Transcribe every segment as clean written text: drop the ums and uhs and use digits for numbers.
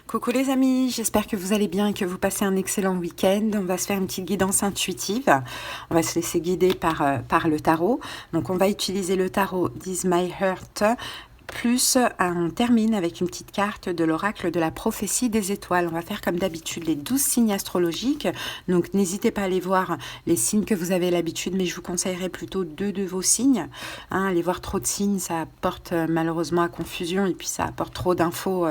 Coucou les amis, j'espère que vous allez bien et que vous passez un excellent week-end. On va se faire une petite guidance intuitive. On va se laisser guider par le tarot. Donc on va utiliser le tarot d'Is My Heart. Plus on termine avec une petite carte de l'oracle de la prophétie des étoiles. On va faire comme d'habitude les 12 signes astrologiques. Donc n'hésitez pas à aller voir les signes que vous avez l'habitude, mais je vous conseillerais plutôt 2 de vos signes. Aller voir trop de signes, ça apporte malheureusement à confusion et puis ça apporte trop d'infos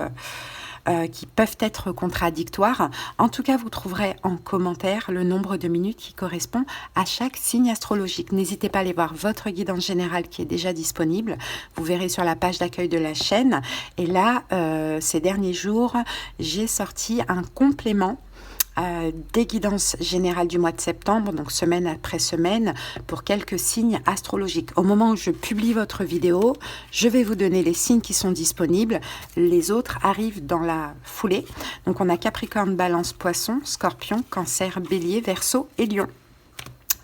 qui peuvent être contradictoires. En tout cas, vous trouverez en commentaire le nombre de minutes qui correspond à chaque signe astrologique. N'hésitez pas à aller voir votre guidance générale qui est déjà disponible. Vous verrez sur la page d'accueil de la chaîne. Et là, ces derniers jours, j'ai sorti un complément des guidances générales du mois de septembre, donc semaine après semaine, pour quelques signes astrologiques. Au moment où je publie votre vidéo, je vais vous donner les signes qui sont disponibles. Les autres arrivent dans la foulée. Donc on a Capricorne, Balance, Poisson, Scorpion, Cancer, Bélier, Verseau et Lion.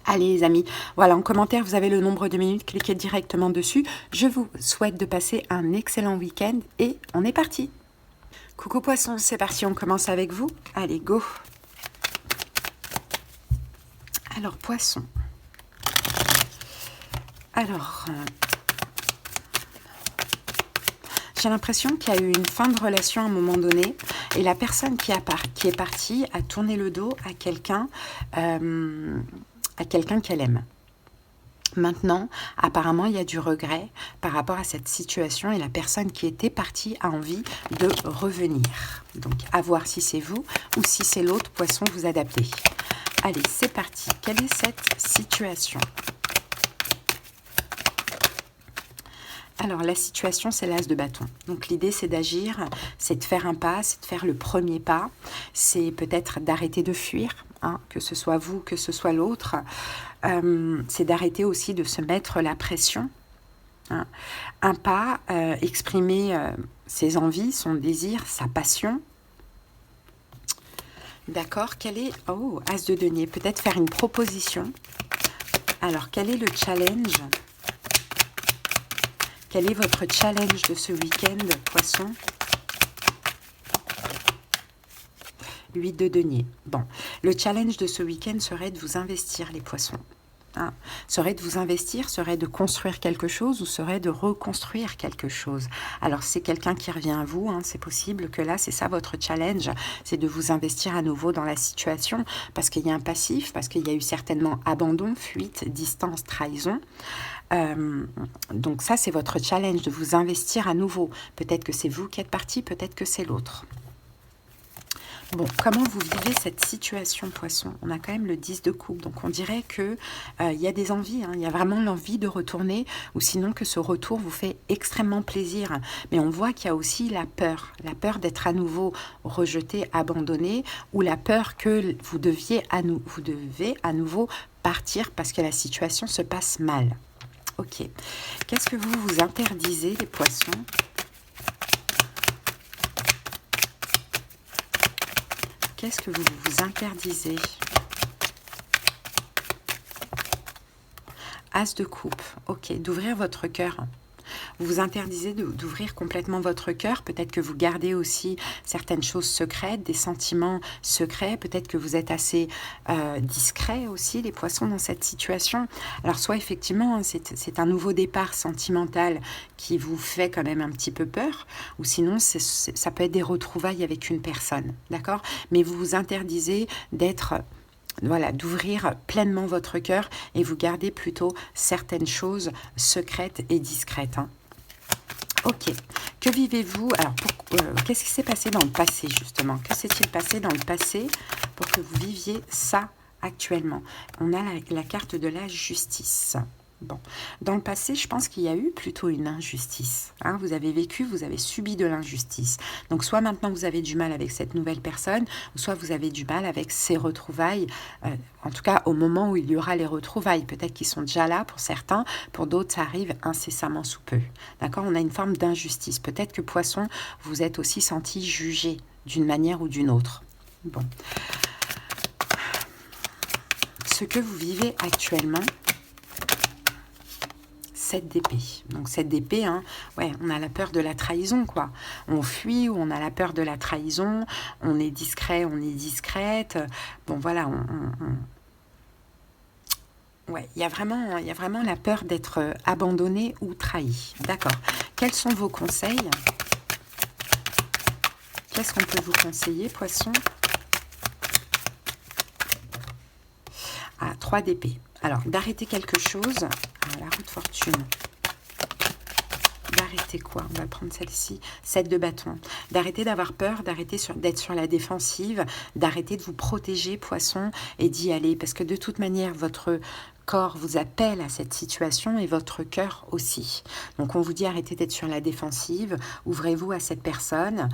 Allez les amis, voilà, en commentaire vous avez le nombre de minutes, cliquez directement dessus. Je vous souhaite de passer un excellent week-end et on est parti. Coucou Poisson, c'est parti, on commence avec vous. Allez, go! Alors, Poisson. Alors, j'ai l'impression qu'il y a eu une fin de relation à un moment donné et la personne qui est partie a tourné le dos à quelqu'un qu'elle aime. Maintenant, apparemment, il y a du regret par rapport à cette situation et la personne qui était partie a envie de revenir. Donc, à voir si c'est vous ou si c'est l'autre Poisson, vous adaptez. Allez, c'est parti. Quelle est cette situation? Alors, la situation, c'est l'as de bâton. Donc, l'idée, c'est d'agir, c'est de faire un pas, c'est de faire le premier pas. C'est peut-être d'arrêter de fuir, que ce soit vous, que ce soit l'autre. C'est d'arrêter aussi de se mettre la pression. Un pas, exprimer ses envies, son désir, sa passion. D'accord, quel est... Oh, As de denier, peut-être faire une proposition. Alors, quel est le challenge? Quel est votre challenge de ce week-end, Poisson? 8 de denier. Bon, le challenge de ce week-end serait de vous investir, les Poissons. Serait de vous investir, serait de construire quelque chose ou serait de reconstruire quelque chose. Alors c'est quelqu'un qui revient à vous, c'est possible que là c'est ça votre challenge, c'est de vous investir à nouveau dans la situation parce qu'il y a un passif, parce qu'il y a eu certainement abandon, fuite, distance, trahison. Donc ça c'est votre challenge, de vous investir à nouveau. Peut-être que c'est vous qui êtes parti, peut-être que c'est l'autre. Bon, comment vous vivez cette situation, Poisson? On a quand même le 10 de coupe, donc on dirait qu'il y a des envies, il y a vraiment l'envie de retourner, ou sinon que ce retour vous fait extrêmement plaisir. Mais on voit qu'il y a aussi la peur d'être à nouveau rejeté, abandonné, ou la peur que vous devez à nouveau partir parce que la situation se passe mal. Ok, qu'est-ce que vous vous interdisez, les Poissons? Qu'est-ce que vous vous interdisez? As de coupe, ok, d'ouvrir votre cœur. Vous vous interdisez d'ouvrir complètement votre cœur. Peut-être que vous gardez aussi certaines choses secrètes, des sentiments secrets. Peut-être que vous êtes assez discret aussi, les Poissons, dans cette situation. Alors, soit effectivement, c'est un nouveau départ sentimental qui vous fait quand même un petit peu peur. Ou sinon, ça peut être des retrouvailles avec une personne. D'accord? Mais vous vous interdisez d'être... Voilà, d'ouvrir pleinement votre cœur et vous gardez plutôt certaines choses secrètes et discrètes. Ok, que vivez-vous? Alors, qu'est-ce qui s'est passé dans le passé, justement? Que s'est-il passé dans le passé pour que vous viviez ça actuellement? On a la carte de la justice. Bon, dans le passé, je pense qu'il y a eu plutôt une injustice. Vous avez vécu, vous avez subi de l'injustice. Donc, soit maintenant vous avez du mal avec cette nouvelle personne, ou soit vous avez du mal avec ces retrouvailles. En tout cas, au moment où il y aura les retrouvailles, peut-être qu'ils sont déjà là pour certains, pour d'autres, ça arrive incessamment sous peu. D'accord? On a une forme d'injustice. Peut-être que Poisson, vous êtes aussi senti jugé d'une manière ou d'une autre. Bon. Ce que vous vivez actuellement, 7 d'épée. Donc 7 d'épée, hein, ouais, on a la peur de la trahison, quoi. On fuit ou on a la peur de la trahison, on est discret, on est discrète. Bon, voilà, ouais, il y a vraiment la peur d'être abandonné ou trahi. D'accord. Quels sont vos conseils? Qu'est-ce qu'on peut vous conseiller, Poisson? Ah, 3 d'épée. Alors, d'arrêter quelque chose. Ah, la roue de fortune. D'arrêter quoi? On va prendre celle-ci. 7 de bâton. D'arrêter d'avoir peur, d'arrêter d'être sur la défensive, d'arrêter de vous protéger, Poisson, et d'y aller. Parce que de toute manière, votre corps vous appelle à cette situation et votre cœur aussi. Donc on vous dit arrêtez d'être sur la défensive, ouvrez-vous à cette personne,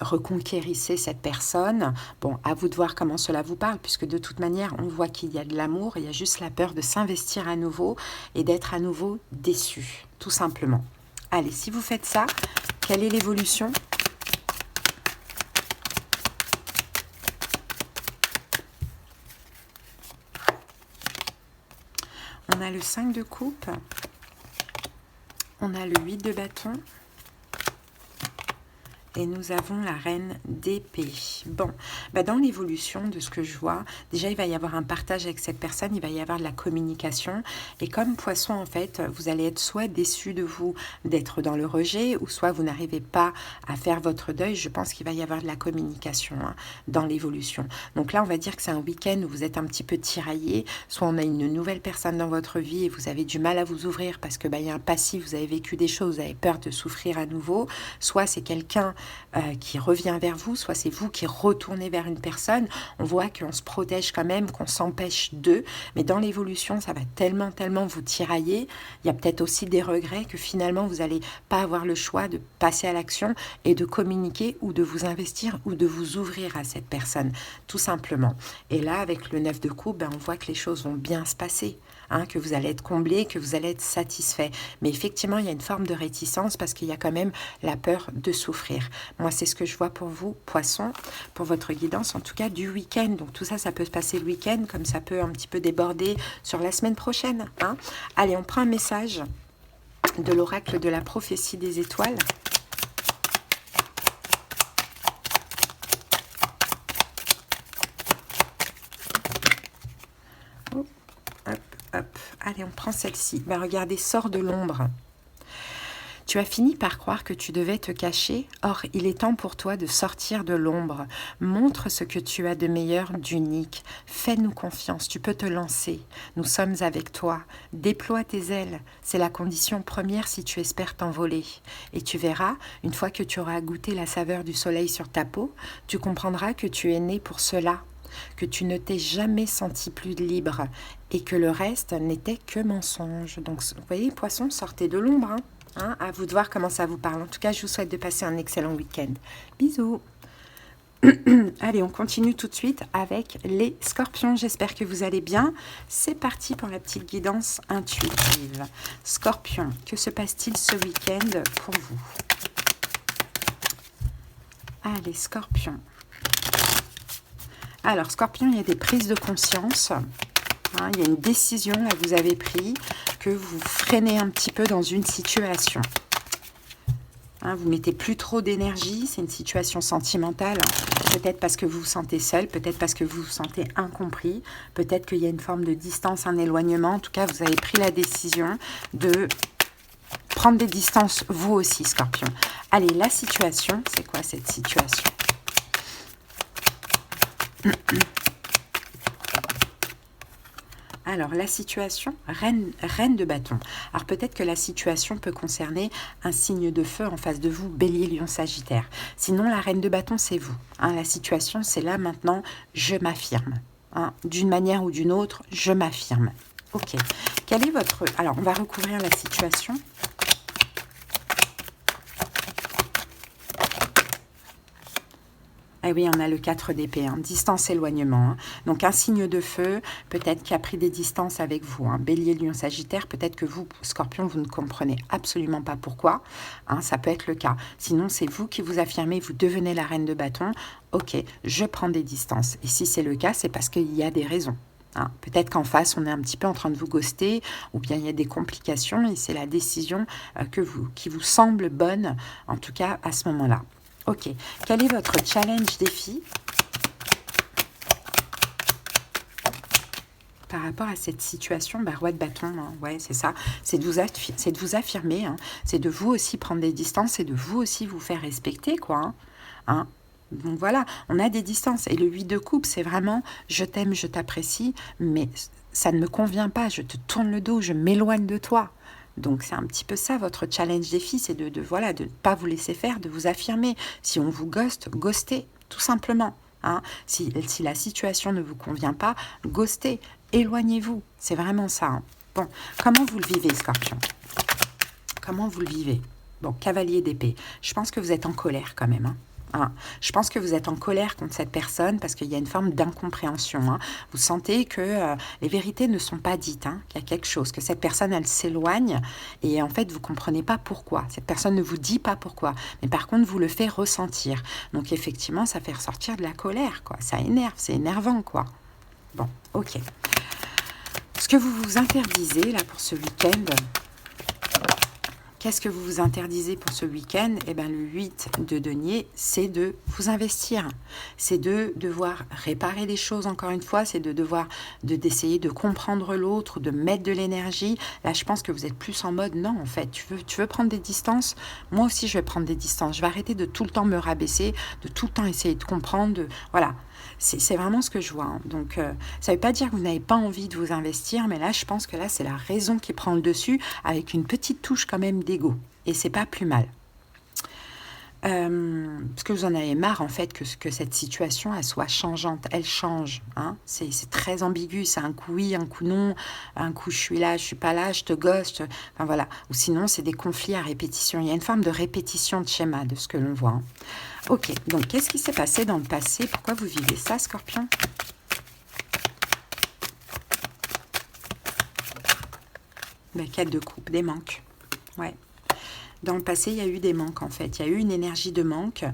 reconquérissez cette personne. Bon, à vous de voir comment cela vous parle, puisque de toute manière, on voit qu'il y a de l'amour, il y a juste la peur de s'investir à nouveau et d'être à nouveau déçu, tout simplement. Allez, si vous faites ça, quelle est l'évolution ? On a le 5 de coupe, on a le 8 de bâton et nous avons la reine d'épée. Bon, bah dans l'évolution de ce que je vois, déjà il va y avoir un partage avec cette personne, il va y avoir de la communication. Et comme Poisson, en fait, vous allez être soit déçu de vous d'être dans le rejet, ou soit vous n'arrivez pas à faire votre deuil. Je pense qu'il va y avoir de la communication hein, dans l'évolution. Donc là, on va dire que c'est un week-end où vous êtes un petit peu tiraillé. Soit on a une nouvelle personne dans votre vie et vous avez du mal à vous ouvrir parce que bah, y a un passif, vous avez vécu des choses, vous avez peur de souffrir à nouveau. Soit c'est quelqu'un qui revient vers vous, soit c'est vous qui retournez vers une personne. On voit qu'on se protège quand même, qu'on s'empêche d'eux, mais dans l'évolution, ça va tellement vous tirailler. Il y a peut-être aussi des regrets que finalement, vous n'allez pas avoir le choix de passer à l'action et de communiquer ou de vous investir ou de vous ouvrir à cette personne, tout simplement. Et là, avec le 9 de coupe, ben, on voit que les choses vont bien se passer. Hein, que vous allez être comblé, que vous allez être satisfait. Mais effectivement, il y a une forme de réticence parce qu'il y a quand même la peur de souffrir. Moi, c'est ce que je vois pour vous, Poisson, pour votre guidance, en tout cas du week-end. Donc tout ça, ça peut se passer le week-end, comme ça peut un petit peu déborder sur la semaine prochaine. Hein. Allez, on prend un message de l'oracle de la prophétie des étoiles. Hop, allez, on prend celle-ci. Ben, regardez, sors de l'ombre. Tu as fini par croire que tu devais te cacher. Or, il est temps pour toi de sortir de l'ombre. Montre ce que tu as de meilleur, d'unique. Fais-nous confiance, tu peux te lancer. Nous sommes avec toi. Déploie tes ailes. C'est la condition première si tu espères t'envoler. Et tu verras, une fois que tu auras goûté la saveur du soleil sur ta peau, tu comprendras que tu es né pour cela. Que tu ne t'es jamais senti plus libre et que le reste n'était que mensonge. Donc, vous voyez, Poisson, sortez de l'ombre. Hein, à vous de voir comment ça vous parle. En tout cas, je vous souhaite de passer un excellent week-end. Bisous. Allez, on continue tout de suite avec les scorpions. J'espère que vous allez bien. C'est parti pour la petite guidance intuitive. Scorpion, que se passe-t-il ce week-end pour vous? Allez, scorpion. Alors, Scorpion, il y a des prises de conscience. Hein, il y a une décision là, que vous avez prise, que vous freinez un petit peu dans une situation. Hein, vous mettez plus trop d'énergie, c'est une situation sentimentale. Hein. Peut-être parce que vous vous sentez seul, peut-être parce que vous vous sentez incompris, peut-être qu'il y a une forme de distance, un éloignement. En tout cas, vous avez pris la décision de prendre des distances, vous aussi, Scorpion. Allez, la situation, c'est quoi cette situation ? Alors, la situation, reine de bâton. Alors, peut-être que la situation peut concerner un signe de feu en face de vous, Bélier, Lion, Sagittaire. Sinon, la reine de bâton, c'est vous. Hein, la situation, c'est là, maintenant, je m'affirme. Hein, d'une manière ou d'une autre, je m'affirme. Ok. Quel est votre... Alors, on va recouvrir la situation. Ah oui, on a le 4 d'épée, hein, distance, éloignement. Hein. Donc, un signe de feu, peut-être qui a pris des distances avec vous. Hein. Bélier, Lion, Sagittaire, peut-être que vous, Scorpion, vous ne comprenez absolument pas pourquoi. Hein, ça peut être le cas. Sinon, c'est vous qui vous affirmez, vous devenez la reine de bâton. Ok, je prends des distances. Et si c'est le cas, c'est parce qu'il y a des raisons. Hein. Peut-être qu'en face, on est un petit peu en train de vous ghoster, ou bien il y a des complications, et c'est la décision qui vous semble bonne, en tout cas à ce moment-là. Ok, quel est votre challenge défi par rapport à cette situation? Roi de bâton, hein, ouais, c'est ça. C'est de vous affirmer, hein. C'est de vous aussi prendre des distances et de vous aussi vous faire respecter, quoi. Hein. Donc voilà, on a des distances. Et le 8 de coupe, c'est vraiment je t'aime, je t'apprécie, mais ça ne me convient pas, je te tourne le dos, je m'éloigne de toi. Donc c'est un petit peu ça votre challenge défi, c'est voilà, de ne pas vous laisser faire, de vous affirmer. Si on vous ghoste, ghostez, tout simplement. Hein. Si la situation ne vous convient pas, ghostez, éloignez-vous. C'est vraiment ça. Hein. Bon, comment vous le vivez, Scorpion? Comment vous le vivez? Bon, cavalier d'épée. Je pense que vous êtes en colère quand même. Hein. Hein. Je pense que vous êtes en colère contre cette personne parce qu'il y a une forme d'incompréhension. Hein. Vous sentez que les vérités ne sont pas dites, hein, qu'il y a quelque chose, que cette personne, elle s'éloigne et en fait, vous ne comprenez pas pourquoi. Cette personne ne vous dit pas pourquoi, mais par contre, vous le fait ressentir. Donc effectivement, ça fait ressortir de la colère, quoi. Ça énerve, c'est énervant, quoi. Bon, ok. Ce que vous vous interdisez, là, pour ce week-end... Qu'est-ce que vous vous interdisez pour ce week-end? Eh bien, le 8 de denier, c'est de vous investir. C'est de devoir réparer les choses, encore une fois. C'est d'essayer de comprendre l'autre, de mettre de l'énergie. Là, je pense que vous êtes plus en mode, non, en fait, tu veux prendre des distances? Moi aussi, je vais prendre des distances. Je vais arrêter de tout le temps me rabaisser, de tout le temps essayer de comprendre. Voilà. C'est vraiment ce que je vois. Hein. Donc, ça ne veut pas dire que vous n'avez pas envie de vous investir, mais là, je pense que là, c'est la raison qui prend le dessus, avec une petite touche quand même d'ego. Et c'est pas plus mal. Parce que vous en avez marre, en fait, que cette situation, elle soit changeante. Elle change. Hein. C'est très ambigu. C'est un coup oui, un coup non. Un coup, je suis là, je suis pas là, je te ghoste. Enfin, voilà. Ou sinon, c'est des conflits à répétition. Il y a une forme de répétition de schéma de ce que l'on voit. Hein. Ok, donc qu'est-ce qui s'est passé dans le passé? Pourquoi vous vivez ça, Scorpion? Quête de coupe, des manques. Ouais. Dans le passé, il y a eu des manques, en fait. Il y a eu une énergie de manque,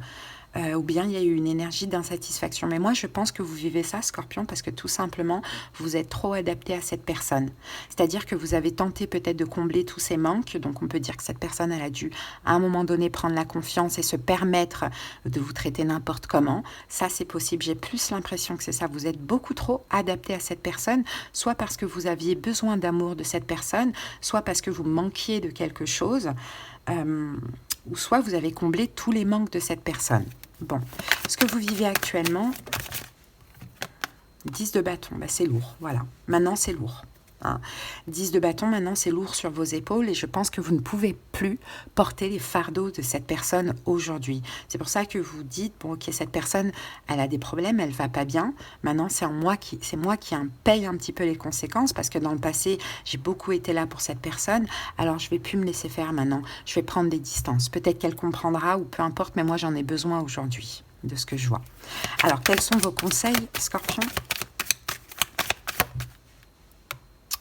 ou bien il y a eu une énergie d'insatisfaction. Mais moi, je pense que vous vivez ça, Scorpion, parce que tout simplement, vous êtes trop adapté à cette personne. C'est-à-dire que vous avez tenté peut-être de combler tous ces manques. Donc, on peut dire que cette personne, elle a dû, à un moment donné, prendre la confiance et se permettre de vous traiter n'importe comment. Ça, c'est possible. J'ai plus l'impression que c'est ça. Vous êtes beaucoup trop adapté à cette personne, soit parce que vous aviez besoin d'amour de cette personne, soit parce que vous manquiez de quelque chose, ou soit vous avez comblé tous les manques de cette personne. Bon, ce que vous vivez actuellement, 10 de bâton, c'est lourd, voilà. Maintenant, c'est lourd. Hein. 10 de bâton, maintenant, c'est lourd sur vos épaules et je pense que vous ne pouvez plus porter les fardeaux de cette personne aujourd'hui. C'est pour ça que vous dites, bon, ok, cette personne, elle a des problèmes, elle va pas bien. Maintenant, c'est moi qui paye un petit peu les conséquences parce que dans le passé, j'ai beaucoup été là pour cette personne. Alors, je vais plus me laisser faire maintenant. Je vais prendre des distances. Peut-être qu'elle comprendra ou peu importe, mais moi, j'en ai besoin aujourd'hui de ce que je vois. Alors, quels sont vos conseils, Scorpion?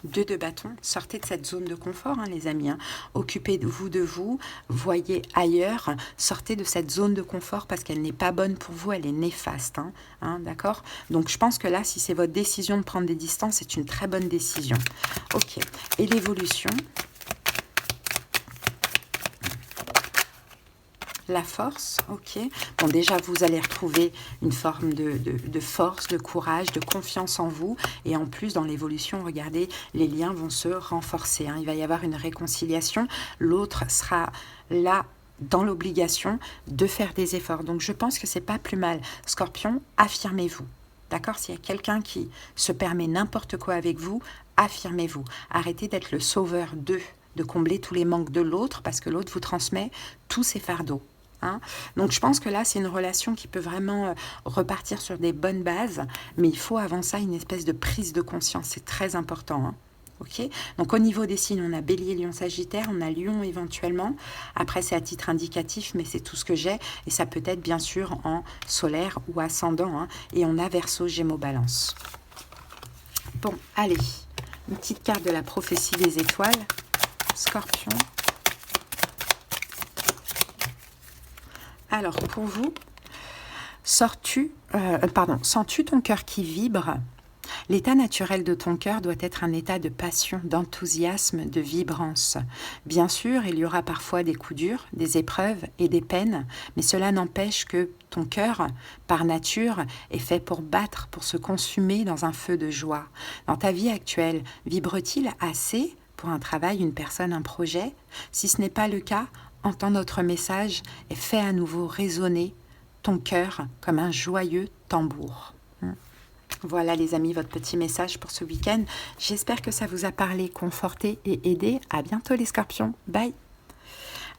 2 de bâton, sortez de cette zone de confort, hein, les amis. Hein. Occupez-vous de vous, voyez ailleurs, sortez de cette zone de confort parce qu'elle n'est pas bonne pour vous, elle est néfaste. Hein, d'accord? Donc, je pense que là, si c'est votre décision de prendre des distances, c'est une très bonne décision. Ok. Et l'évolution? La force, ok. Bon, déjà, vous allez retrouver une forme de force, de courage, de confiance en vous. Et en plus, dans l'évolution, regardez, les liens vont se renforcer. Hein. Il va y avoir une réconciliation. L'autre sera là dans l'obligation de faire des efforts. Donc, je pense que c'est pas plus mal. Scorpion, affirmez-vous. D'accord? S'il y a quelqu'un qui se permet n'importe quoi avec vous, affirmez-vous. Arrêtez d'être le sauveur d'eux, de combler tous les manques de l'autre parce que l'autre vous transmet tous ses fardeaux. Hein. Donc je pense que là c'est une relation qui peut vraiment repartir sur des bonnes bases, mais il faut avant ça une espèce de prise de conscience, c'est très important. Hein. Okay. Donc au niveau des signes, on a Bélier, Lion, Sagittaire, on a Lion éventuellement, après c'est à titre indicatif, mais c'est tout ce que j'ai, et ça peut être bien sûr en solaire ou ascendant, hein. Et on a Verseau, Gémeaux, Balance. Bon, allez, une petite carte de la prophétie des étoiles, Scorpion. Alors, pour vous, sens-tu ton cœur qui vibre? L'état naturel de ton cœur doit être un état de passion, d'enthousiasme, de vibrance. Bien sûr, il y aura parfois des coups durs, des épreuves et des peines, mais cela n'empêche que ton cœur, par nature, est fait pour battre, pour se consumer dans un feu de joie. Dans ta vie actuelle, vibre-t-il assez pour un travail, une personne, un projet? Si ce n'est pas le cas, entends notre message et fais à nouveau résonner ton cœur comme un joyeux tambour. Voilà les amis, votre petit message pour ce week-end. J'espère que ça vous a parlé, conforté et aidé. À bientôt les scorpions. Bye.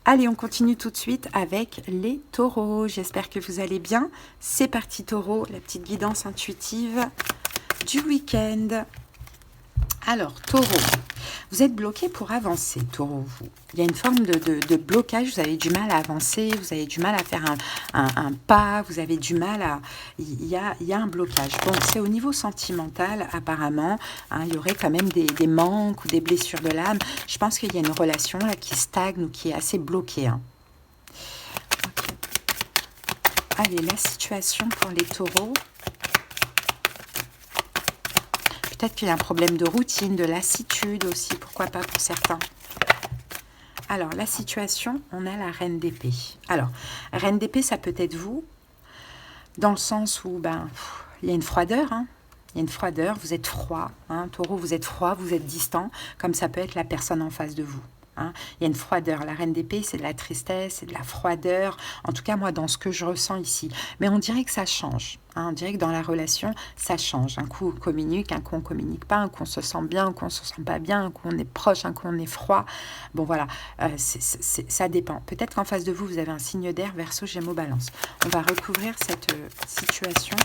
Allez, on continue tout de suite avec les taureaux. J'espère que vous allez bien. C'est parti taureau, la petite guidance intuitive du week-end. Alors, taureau, vous êtes bloqué pour avancer, taureau, vous. Il y a une forme de blocage, vous avez du mal à avancer, vous avez du mal à faire un pas, vous avez du mal à... Il y a un blocage. Bon, c'est au niveau sentimental, apparemment, hein, il y aurait quand même des manques ou des blessures de l'âme. Je pense qu'il y a une relation là qui stagne ou qui est assez bloquée. Hein. Okay. Allez, la situation pour les taureaux. Peut-être qu'il y a un problème de routine, de lassitude aussi, pourquoi pas pour certains. Alors, la situation, on a la reine d'épée. Alors, reine d'épée, ça peut être vous, dans le sens où, il y a une froideur, hein. Il y a une froideur, vous êtes froid, hein. Taureau, vous êtes froid, vous êtes distant, comme ça peut être la personne en face de vous. Hein. Il y a une froideur. La reine d'épée, c'est de la tristesse, c'est de la froideur. En tout cas, moi, dans ce que je ressens ici. Mais on dirait que ça change. Hein. On dirait que dans la relation, ça change. Un coup, on communique, un coup, on ne communique pas. Un coup, on se sent bien, un coup, on ne se sent pas bien. Un coup, on est proche, un coup, on est froid. Bon, voilà. Ça dépend. Peut-être qu'en face de vous, vous avez un signe d'air, Verseau, Gémeaux, Balance. On va recouvrir cette situation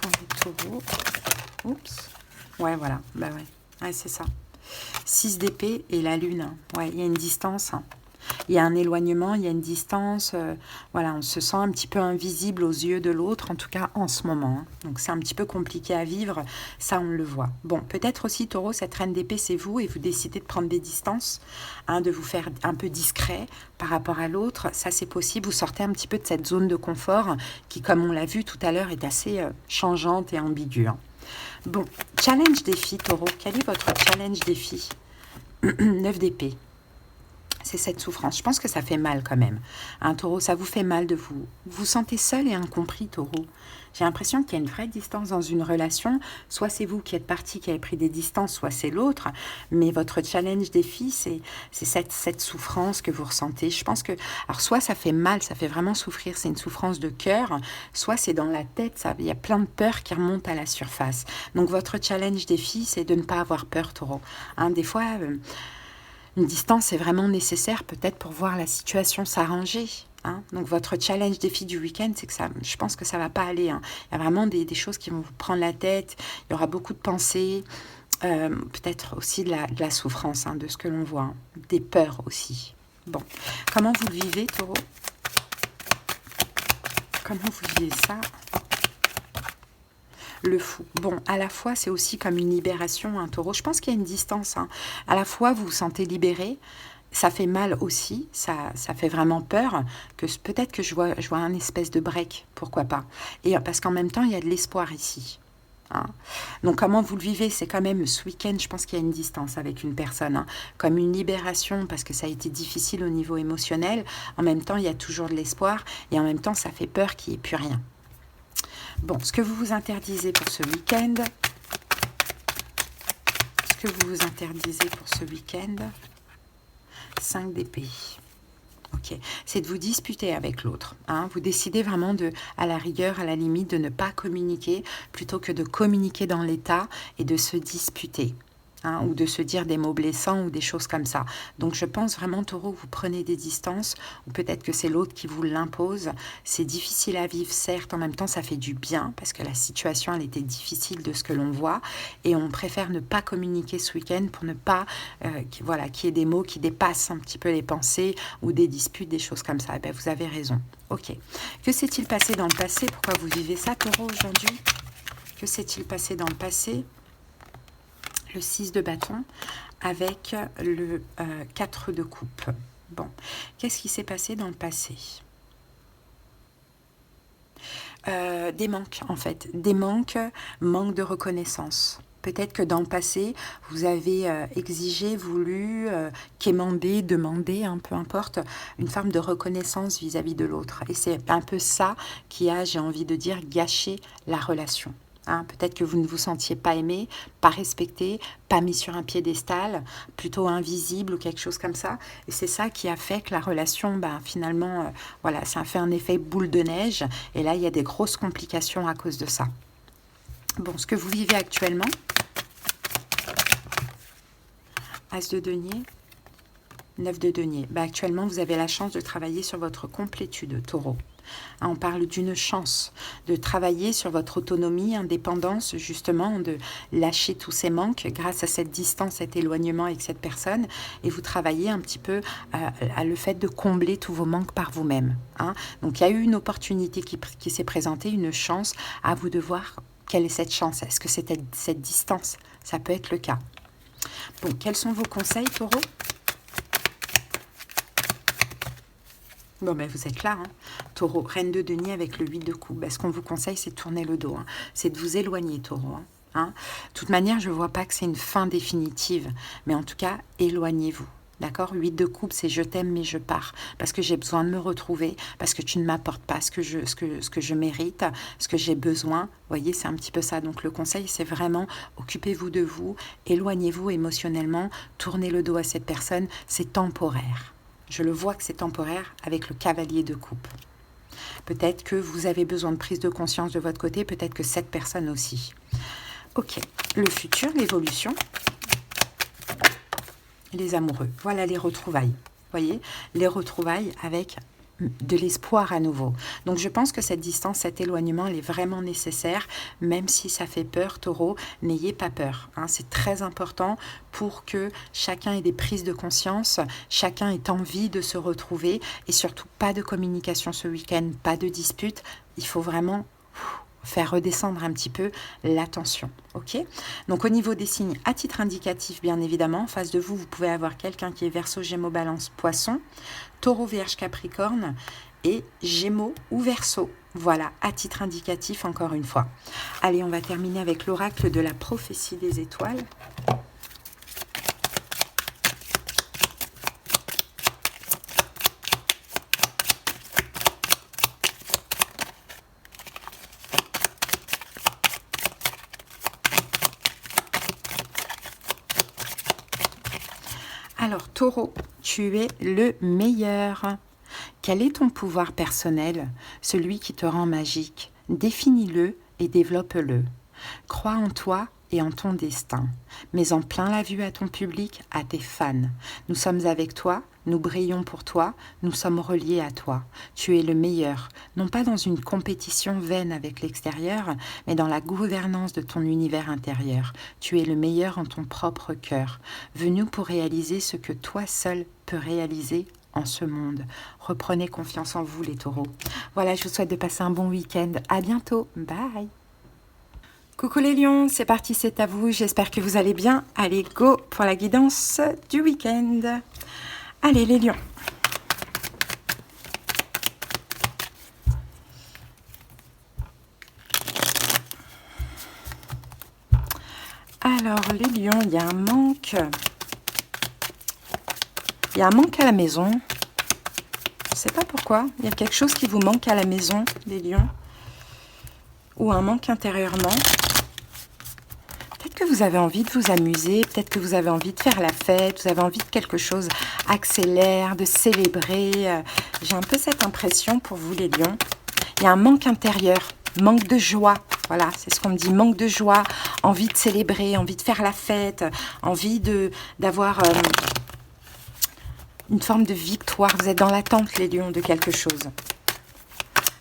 pour les taureaux. Oups. Ouais, voilà. Bah ouais. Ouais, c'est ça. 6 d'épée et la lune. Ouais, il y a une distance. Hein. Il y a un éloignement, il y a une distance. Voilà, on se sent un petit peu invisible aux yeux de l'autre, en tout cas en ce moment. Hein. Donc c'est un petit peu compliqué à vivre, ça on le voit. Bon, peut-être aussi taureau, cette reine d'épée c'est vous et vous décidez de prendre des distances, hein, de vous faire un peu discret par rapport à l'autre. Ça c'est possible, vous sortez un petit peu de cette zone de confort qui, comme on l'a vu tout à l'heure, est assez changeante et ambiguë. Hein. Bon, challenge défi, taureau. Quel est votre challenge défi? 9 d'épée. C'est cette souffrance. Je pense que ça fait mal quand même. Un taureau, ça vous fait mal de vous. Vous vous sentez seul et incompris, taureau. J'ai l'impression qu'il y a une vraie distance dans une relation. Soit c'est vous qui êtes parti, qui avez pris des distances, soit c'est l'autre. Mais votre challenge défi, c'est cette souffrance que vous ressentez. Je pense que... Alors, soit ça fait mal, ça fait vraiment souffrir, c'est une souffrance de cœur. Soit c'est dans la tête, il y a plein de peurs qui remontent à la surface. Donc, votre challenge défi, c'est de ne pas avoir peur, taureau. Hein, des fois... Une distance est vraiment nécessaire peut-être pour voir la situation s'arranger. Hein. Donc votre challenge défi du week-end, c'est que ça, je pense que ça ne va pas aller. Hein. Il y a vraiment des choses qui vont vous prendre la tête. Il y aura beaucoup de pensées. Peut-être aussi de la souffrance, hein, de ce que l'on voit. Hein. Des peurs aussi. Bon. Comment vous le vivez, taureau? Comment vous vivez ça? Le fou. Bon, à la fois, c'est aussi comme une libération, un taureau. Je pense qu'il y a une distance. Hein. À la fois, vous vous sentez libéré. Ça fait mal aussi. Ça fait vraiment peur. Que peut-être que je vois un espèce de break. Pourquoi pas. Et parce qu'en même temps, il y a de l'espoir ici. Hein. Donc, comment vous le vivez? C'est quand même ce week-end, je pense qu'il y a une distance avec une personne. Hein. Comme une libération, parce que ça a été difficile au niveau émotionnel. En même temps, il y a toujours de l'espoir. Et en même temps, ça fait peur qu'il n'y ait plus rien. Bon, ce que vous vous interdisez pour ce week-end, pour ce week-end, 5 d'épée. Ok, c'est de vous disputer avec l'autre. Hein. Vous décidez vraiment à la rigueur, à la limite, de ne pas communiquer, plutôt que de communiquer dans l'état et de se disputer. Hein, ou de se dire des mots blessants ou des choses comme ça. Donc je pense vraiment, taureau, vous prenez des distances, ou peut-être que c'est l'autre qui vous l'impose. C'est difficile à vivre, certes, en même temps ça fait du bien, parce que la situation elle était difficile de ce que l'on voit, et on préfère ne pas communiquer ce week-end pour ne pas qu'il y ait des mots qui dépassent un petit peu les pensées, ou des disputes, des choses comme ça. Eh bien, vous avez raison. Ok. Que s'est-il passé dans le passé? Pourquoi vous vivez ça, taureau, aujourd'hui? Que s'est-il passé dans le passé? Le 6 de bâton avec le 4 de coupe. Bon, qu'est-ce qui s'est passé dans le passé? Des manques, en fait. Des manques, manque de reconnaissance. Peut-être que dans le passé, vous avez exigé, voulu, quémander, demander, hein, peu importe, une forme de reconnaissance vis-à-vis de l'autre. Et c'est un peu ça qui a, j'ai envie de dire, gâché la relation. Hein, peut-être que vous ne vous sentiez pas aimé, pas respecté, pas mis sur un piédestal, plutôt invisible ou quelque chose comme ça. Et c'est ça qui a fait que la relation, finalement, voilà, ça a fait un effet boule de neige. Et là, il y a des grosses complications à cause de ça. Bon, ce que vous vivez actuellement, As de denier, 9 de denier. Actuellement, vous avez la chance de travailler sur votre complétude, Taureau. On parle d'une chance de travailler sur votre autonomie, indépendance, justement, de lâcher tous ces manques grâce à cette distance, cet éloignement avec cette personne, et vous travaillez un petit peu à le fait de combler tous vos manques par vous-même. Hein. Donc, il y a eu une opportunité qui s'est présentée, une chance, à vous de voir quelle est cette chance. Est-ce que c'était cette distance? Ça peut être le cas. Bon, quels sont vos conseils, Taureau? Bon, vous êtes là, hein. Taureau, reine de denier avec le 8 de coupe. Ce qu'on vous conseille, c'est de tourner le dos. Hein. C'est de vous éloigner, Taureau. Hein. De toute manière, je ne vois pas que c'est une fin définitive. Mais en tout cas, éloignez-vous. D'accord? 8 de coupe, c'est je t'aime, mais je pars. Parce que j'ai besoin de me retrouver. Parce que tu ne m'apportes pas ce que je mérite, ce que j'ai besoin. Vous voyez, c'est un petit peu ça. Donc, le conseil, c'est vraiment occupez-vous de vous. Éloignez-vous émotionnellement. Tournez le dos à cette personne. C'est temporaire. Je le vois que c'est temporaire avec le cavalier de coupe. Peut-être que vous avez besoin de prise de conscience de votre côté, peut-être que cette personne aussi. Ok, le futur, l'évolution, les amoureux. Voilà les retrouvailles. Vous voyez, les retrouvailles avec de l'espoir à nouveau. Donc je pense que cette distance, cet éloignement, elle est vraiment nécessaire, même si ça fait peur, Taureau, n'ayez pas peur. Hein. C'est très important pour que chacun ait des prises de conscience, chacun ait envie de se retrouver, et surtout pas de communication ce week-end, pas de dispute. Il faut vraiment faire redescendre un petit peu la tension. Ok? Donc au niveau des signes, à titre indicatif, bien évidemment, en face de vous, vous pouvez avoir quelqu'un qui est Verseau, Gémeaux, Balance, Poisson, Taureau, Vierge, Capricorne et Gémeaux ou Verseau. Voilà, à titre indicatif, encore une fois. Allez, on va terminer avec l'oracle de la prophétie des étoiles. Alors, Taureau, tu es le meilleur. Quel est ton pouvoir personnel, celui qui te rend magique? Définis-le et développe-le. Crois en toi et en ton destin. Mets en plein la vue à ton public, à tes fans. Nous sommes avec toi, nous brillons pour toi, nous sommes reliés à toi. Tu es le meilleur, non pas dans une compétition vaine avec l'extérieur, mais dans la gouvernance de ton univers intérieur. Tu es le meilleur en ton propre cœur, venu pour réaliser ce que toi seul peux réaliser en ce monde. Reprenez confiance en vous, les taureaux. Voilà, je vous souhaite de passer un bon week-end. À bientôt. Bye. Coucou les lions, c'est parti, c'est à vous. J'espère que vous allez bien. Allez, go pour la guidance du week-end. Allez les lions. Alors les lions, il y a un manque. Il y a un manque à la maison. Je ne sais pas pourquoi. Il y a quelque chose qui vous manque à la maison, les lions. Ou un manque intérieurement. Peut-être que vous avez envie de vous amuser, peut-être que vous avez envie de faire la fête, vous avez envie de quelque chose accélère, de célébrer. J'ai un peu cette impression pour vous les lions. Il y a un manque intérieur, manque de joie. Voilà, c'est ce qu'on me dit, manque de joie, envie de célébrer, envie de faire la fête, envie d'avoir une forme de victoire. Vous êtes dans l'attente, les lions, de quelque chose.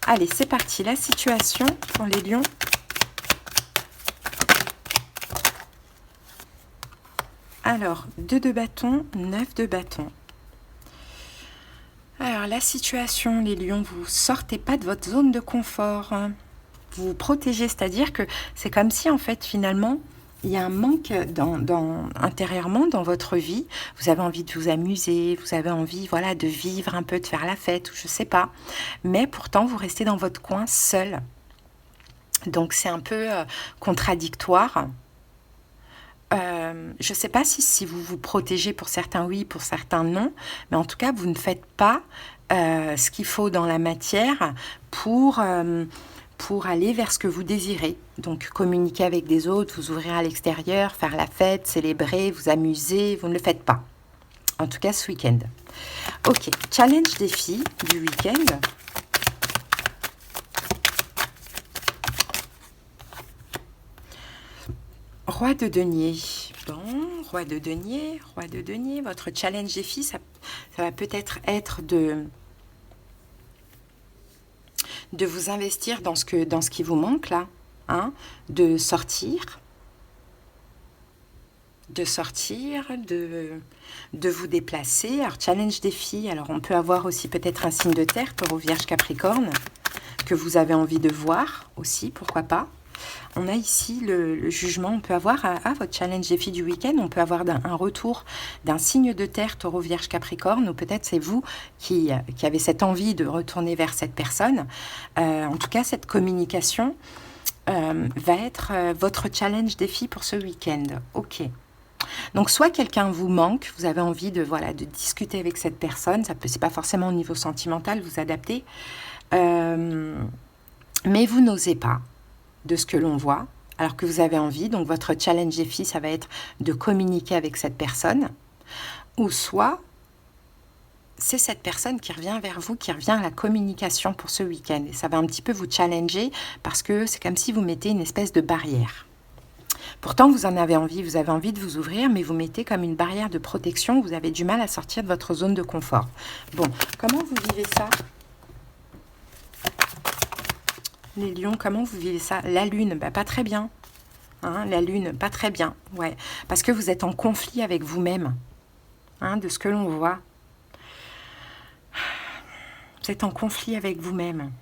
Allez, c'est parti, la situation pour les lions. Alors, 2 de bâton, 9 de bâton. Alors, la situation, les lions, vous sortez pas de votre zone de confort. Hein. Vous vous protégez, c'est-à-dire que c'est comme si, en fait, finalement, il y a un manque intérieurement dans votre vie. Vous avez envie de vous amuser, vous avez envie, voilà, de vivre un peu, de faire la fête, ou je sais pas. Mais pourtant, vous restez dans votre coin seul. Donc c'est un peu contradictoire. Je ne sais pas si vous vous protégez, pour certains oui, pour certains non, mais en tout cas vous ne faites pas ce qu'il faut dans la matière pour aller vers ce que vous désirez. Donc communiquer avec des autres, vous ouvrir à l'extérieur, faire la fête, célébrer, vous amuser, vous ne le faites pas. En tout cas ce week-end. Ok, challenge défi du week-end. Roi de denier. Bon, roi de denier, votre challenge défi, ça va peut-être être de vous investir dans ce qui vous manque là, hein, de sortir, de vous déplacer. Alors challenge défi, alors on peut avoir aussi peut-être un signe de terre, Taureau, Vierge, Capricorne, que vous avez envie de voir aussi, pourquoi pas. On a ici le jugement, on peut avoir à votre challenge défi du week-end, on peut avoir un retour d'un signe de terre, Taureau, Vierge, Capricorne, ou peut-être c'est vous qui avez cette envie de retourner vers cette personne. En tout cas, cette communication va être votre challenge défi pour ce week-end. Ok. Donc soit quelqu'un vous manque, vous avez envie de discuter avec cette personne, c'est pas forcément au niveau sentimental, vous adaptez, mais vous n'osez pas, de ce que l'on voit, alors que vous avez envie. Donc votre challenge défi, ça va être de communiquer avec cette personne, ou soit c'est cette personne qui revient vers vous, qui revient à la communication pour ce week-end, et ça va un petit peu vous challenger, parce que c'est comme si vous mettez une espèce de barrière. Pourtant vous en avez envie, vous avez envie de vous ouvrir, mais vous mettez comme une barrière de protection, vous avez du mal à sortir de votre zone de confort. Bon, comment vous vivez ça ? Les lions, comment vous vivez ça? La lune, pas très bien. Hein, la lune, pas très bien. Ouais, parce que vous êtes en conflit avec vous-même. Hein, de ce que l'on voit. Vous êtes en conflit avec vous-même.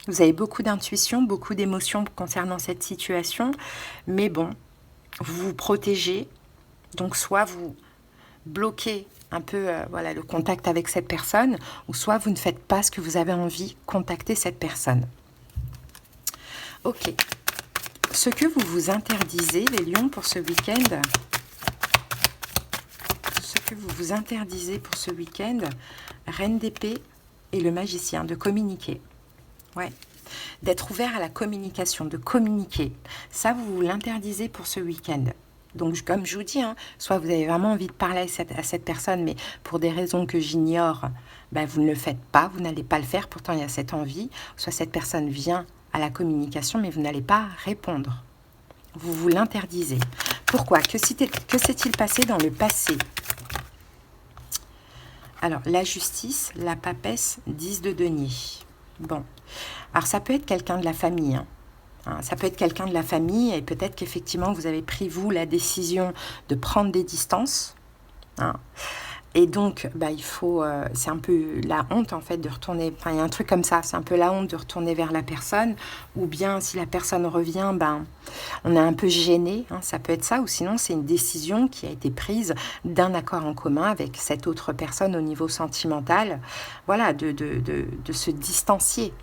Vous avez beaucoup d'intuition, beaucoup d'émotions concernant cette situation. Mais bon, vous vous protégez. Donc soit vous bloquez un peu le contact avec cette personne, ou soit vous ne faites pas ce que vous avez envie, contacter cette personne. Ok. Ce que vous vous interdisez, les lions, pour ce week-end, Reine d'épée et le magicien, de communiquer. Ouais. D'être ouvert à la communication, de communiquer. Ça, vous l'interdisez pour ce week-end. Donc, comme je vous dis, hein, soit vous avez vraiment envie de parler à cette personne, mais pour des raisons que j'ignore, vous ne le faites pas, vous n'allez pas le faire, pourtant il y a cette envie. Soit cette personne vient à la communication, mais vous n'allez pas répondre. Vous vous l'interdisez. Pourquoi? Que s'est-il passé dans le passé? Alors, la justice, la papesse, 10 de denier. Bon. Alors, ça peut être quelqu'un de la famille. Ça peut être quelqu'un de la famille, et peut-être qu'effectivement, vous avez pris, vous, la décision de prendre des distances. Et donc, il faut, c'est un peu la honte en fait de retourner, il y a un truc comme ça, c'est un peu la honte de retourner vers la personne, ou bien si la personne revient, on est un peu gêné, ça peut être ça, ou sinon c'est une décision qui a été prise d'un accord en commun avec cette autre personne au niveau sentimental, voilà, de se distancier.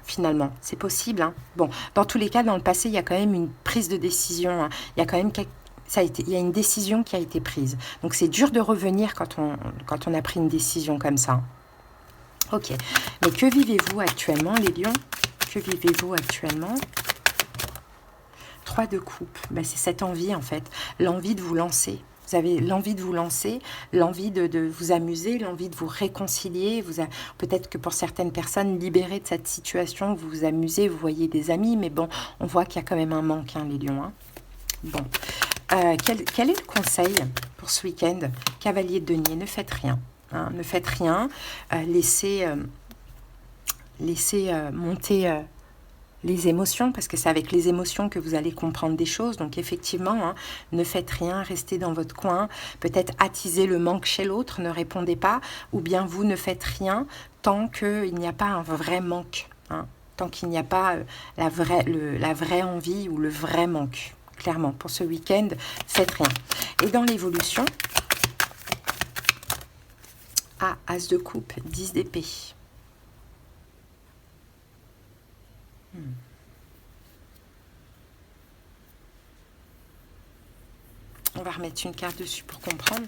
Finalement, c'est possible. Bon, dans tous les cas, dans le passé, il y a quand même une prise de décision, il y a quand même il y a une décision qui a été prise. Donc c'est dur de revenir quand on a pris une décision comme ça. Ok. Mais que vivez-vous actuellement, les lions? Que vivez-vous actuellement? 3 de coupe. C'est cette envie, en fait. L'envie de vous lancer. Vous avez l'envie de vous lancer, l'envie de vous amuser, l'envie de vous réconcilier. Peut-être que pour certaines personnes, libérées de cette situation, vous vous amusez, vous voyez des amis. Mais bon, on voit qu'il y a quand même un manque, les lions. Bon. Quel est le conseil pour ce week-end? Cavalier de denier, ne faites rien. Ne faites rien. Laissez monter les émotions, parce que c'est avec les émotions que vous allez comprendre des choses. Donc effectivement, ne faites rien, restez dans votre coin. Peut-être attisez le manque chez l'autre, ne répondez pas. Ou bien vous ne faites rien tant qu'il n'y a pas un vrai manque. Tant qu'il n'y a pas la vraie envie ou le vrai manque. Clairement, pour ce week-end, faites rien. Et dans l'évolution, As de coupe, 10 d'épée. va remettre une carte dessus pour comprendre.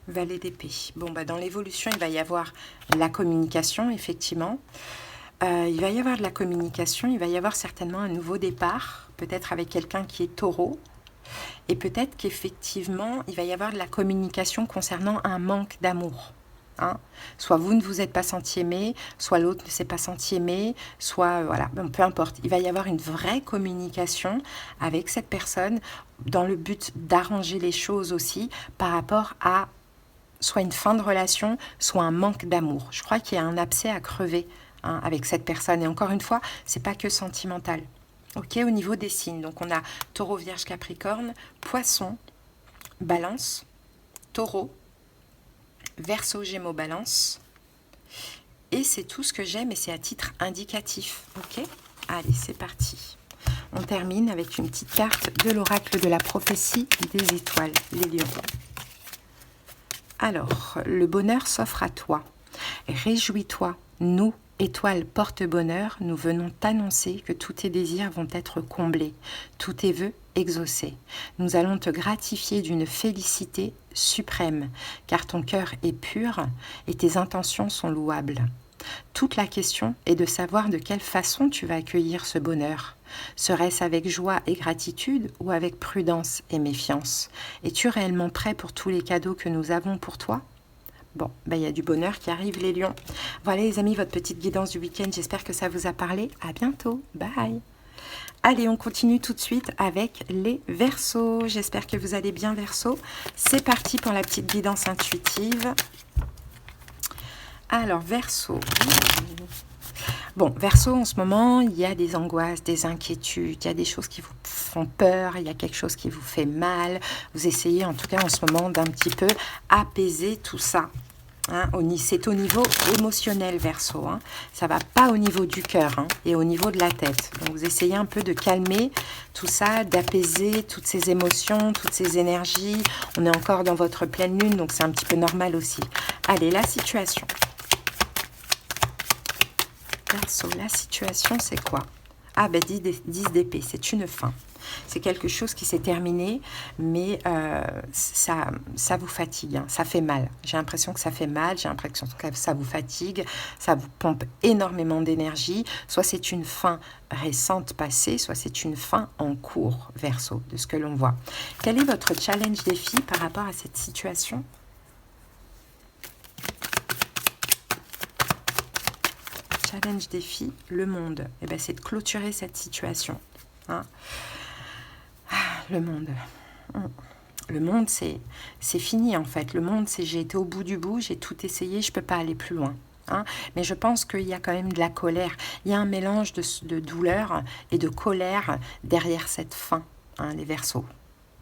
Valet d'épée. Bon, bah, dans l'évolution, il va y avoir la communication, effectivement. Il va y avoir de la communication, il va y avoir certainement un nouveau départ, peut-être avec quelqu'un qui est taureau. Et peut-être qu'effectivement, il va y avoir de la communication concernant un manque d'amour. Hein. Soit vous ne vous êtes pas senti aimé, soit l'autre ne s'est pas senti aimé, soit, voilà, bon, peu importe. Il va y avoir une vraie communication avec cette personne dans le but d'arranger les choses aussi par rapport à soit une fin de relation, soit un manque d'amour. Je crois qu'il y a un abcès à crever avec cette personne. Et encore une fois, c'est pas que sentimental. Ok, au niveau des signes, donc on a Taureau, Vierge, Capricorne, Poisson, Balance, Taureau, Verseau, Gémeaux, Balance. Et c'est tout ce que j'ai, mais c'est à titre indicatif. Ok, allez, c'est parti. On termine avec une petite carte de l'oracle de la prophétie des étoiles, les lions. Alors, le bonheur s'offre à toi. Réjouis-toi, nous, étoiles porte-bonheur, nous venons t'annoncer que tous tes désirs vont être comblés, tous tes vœux exaucés. Nous allons te gratifier d'une félicité suprême, car ton cœur est pur et tes intentions sont louables. Toute la question est de savoir de quelle façon tu vas accueillir ce bonheur. Serait-ce avec joie et gratitude ou avec prudence et méfiance? Es-tu réellement prêt pour tous les cadeaux que nous avons pour toi? Bon, ben, y a du bonheur qui arrive les lions. Voilà les amis, votre petite guidance du week-end. J'espère que ça vous a parlé. À bientôt. Bye. Allez, on continue tout de suite avec les Verseaux. J'espère que vous allez bien, Verseaux. C'est parti pour la petite guidance intuitive. Alors, Verseau. Bon, Verseau, en ce moment, il y a des angoisses, des inquiétudes, il y a des choses qui vous font peur, il y a quelque chose qui vous fait mal. Vous essayez, en tout cas, en ce moment, d'un petit peu apaiser tout ça. Hein, c'est au niveau émotionnel, Verseau. Hein. Ça ne va pas au niveau du cœur et au niveau de la tête. Donc, vous essayez un peu de calmer tout ça, d'apaiser toutes ces émotions, toutes ces énergies. On est encore dans votre pleine lune, donc c'est un petit peu normal aussi. Allez, la situation. Verseau, la situation, c'est quoi? Ah, ben 10 d'épée, c'est une fin. C'est quelque chose qui s'est terminé, mais ça vous fatigue, hein, ça fait mal. J'ai l'impression que ça fait mal, j'ai l'impression que ça vous fatigue, ça vous pompe énormément d'énergie. Soit c'est une fin récente passée, soit c'est une fin en cours, Verseau, de ce que l'on voit. Quel est votre challenge défi par rapport à cette situation ? Challenge défi, le monde. Eh ben, c'est de clôturer cette situation. Hein. Le monde. Le monde, c'est fini en fait. Le monde, c'est j'ai été au bout du bout, j'ai tout essayé, je ne peux pas aller plus loin. Hein. Mais je pense qu'il y a quand même de la colère. Il y a un mélange de douleur et de colère derrière cette fin, hein, les Verseaux.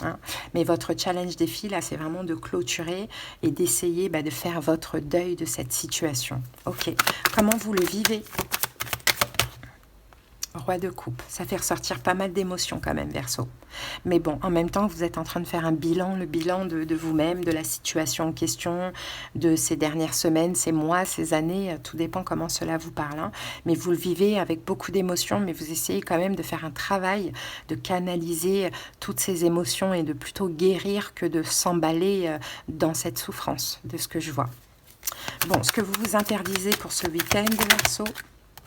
Hein. Mais votre challenge défi, là, c'est vraiment de clôturer et d'essayer de faire votre deuil de cette situation. Ok, comment vous le vivez? Roi de coupe, ça fait ressortir pas mal d'émotions quand même, Verseau. Mais bon, en même temps, vous êtes en train de faire un bilan, le bilan de vous-même, de la situation en question, de ces dernières semaines, ces mois, ces années, tout dépend comment cela vous parle. Hein. Mais vous le vivez avec beaucoup d'émotions, mais vous essayez quand même de faire un travail, de canaliser toutes ces émotions et de plutôt guérir que de s'emballer dans cette souffrance, de ce que je vois. Bon, ce que vous vous interdisez pour ce week-end, Verseau,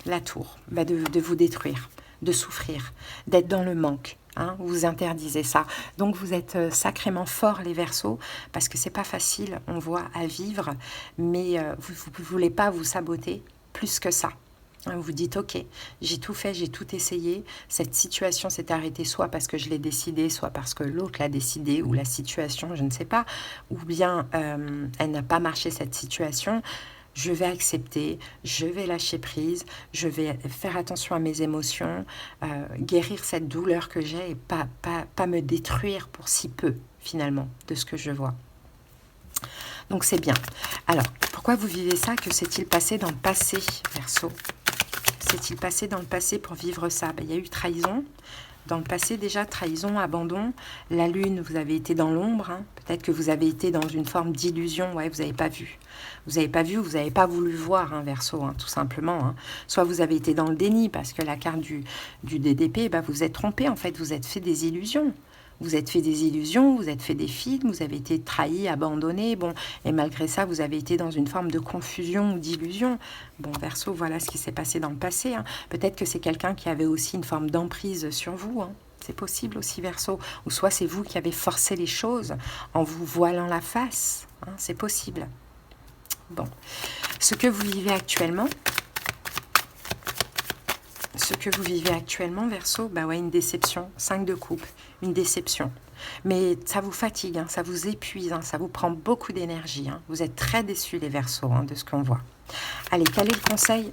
la tour, de vous détruire, de souffrir, d'être dans le manque. Hein, vous interdisez ça. Donc vous êtes sacrément forts les Verseaux, parce que c'est pas facile, on voit, à vivre, mais vous ne voulez pas vous saboter plus que ça. Hein, vous dites, ok, j'ai tout fait, j'ai tout essayé, cette situation s'est arrêtée soit parce que je l'ai décidé, soit parce que l'autre l'a décidé, ou la situation, je ne sais pas, ou bien elle n'a pas marché cette situation. Je vais accepter, je vais lâcher prise, je vais faire attention à mes émotions, guérir cette douleur que j'ai et pas me détruire pour si peu, finalement, de ce que je vois. Donc c'est bien. Alors, pourquoi vous vivez ça? Que s'est-il passé dans le passé, Verseau? S'est-il passé dans le passé pour vivre ça? Il y a eu trahison, Dans le passé, déjà, trahison, abandon. La lune, vous avez été dans l'ombre. Hein. Peut-être que vous avez été dans une forme d'illusion. Ouais, vous n'avez pas vu. Vous n'avez pas vu ou vous n'avez pas voulu voir, hein, Verseau, hein, tout simplement. Hein. Soit vous avez été dans le déni parce que la carte du DDP, bah, vous êtes trompé. En fait, vous êtes fait des illusions. Vous êtes fait des illusions, vous êtes fait des films, vous avez été trahi, abandonné, bon, et malgré ça, vous avez été dans une forme de confusion ou d'illusion. Bon, Verseau, voilà ce qui s'est passé dans le passé. Hein. Peut-être que c'est quelqu'un qui avait aussi une forme d'emprise sur vous. Hein. C'est possible aussi, Verseau. Ou soit c'est vous qui avez forcé les choses en vous voilant la face. Hein. C'est possible. Bon. Ce que vous vivez actuellement, Verseau, bah ouais, une déception, 5 de coupe, une déception. Mais ça vous fatigue, hein, ça vous épuise, hein, ça vous prend beaucoup d'énergie. Hein. Vous êtes très déçus, les Verseaux, hein, de ce qu'on voit. Allez, quel est le conseil?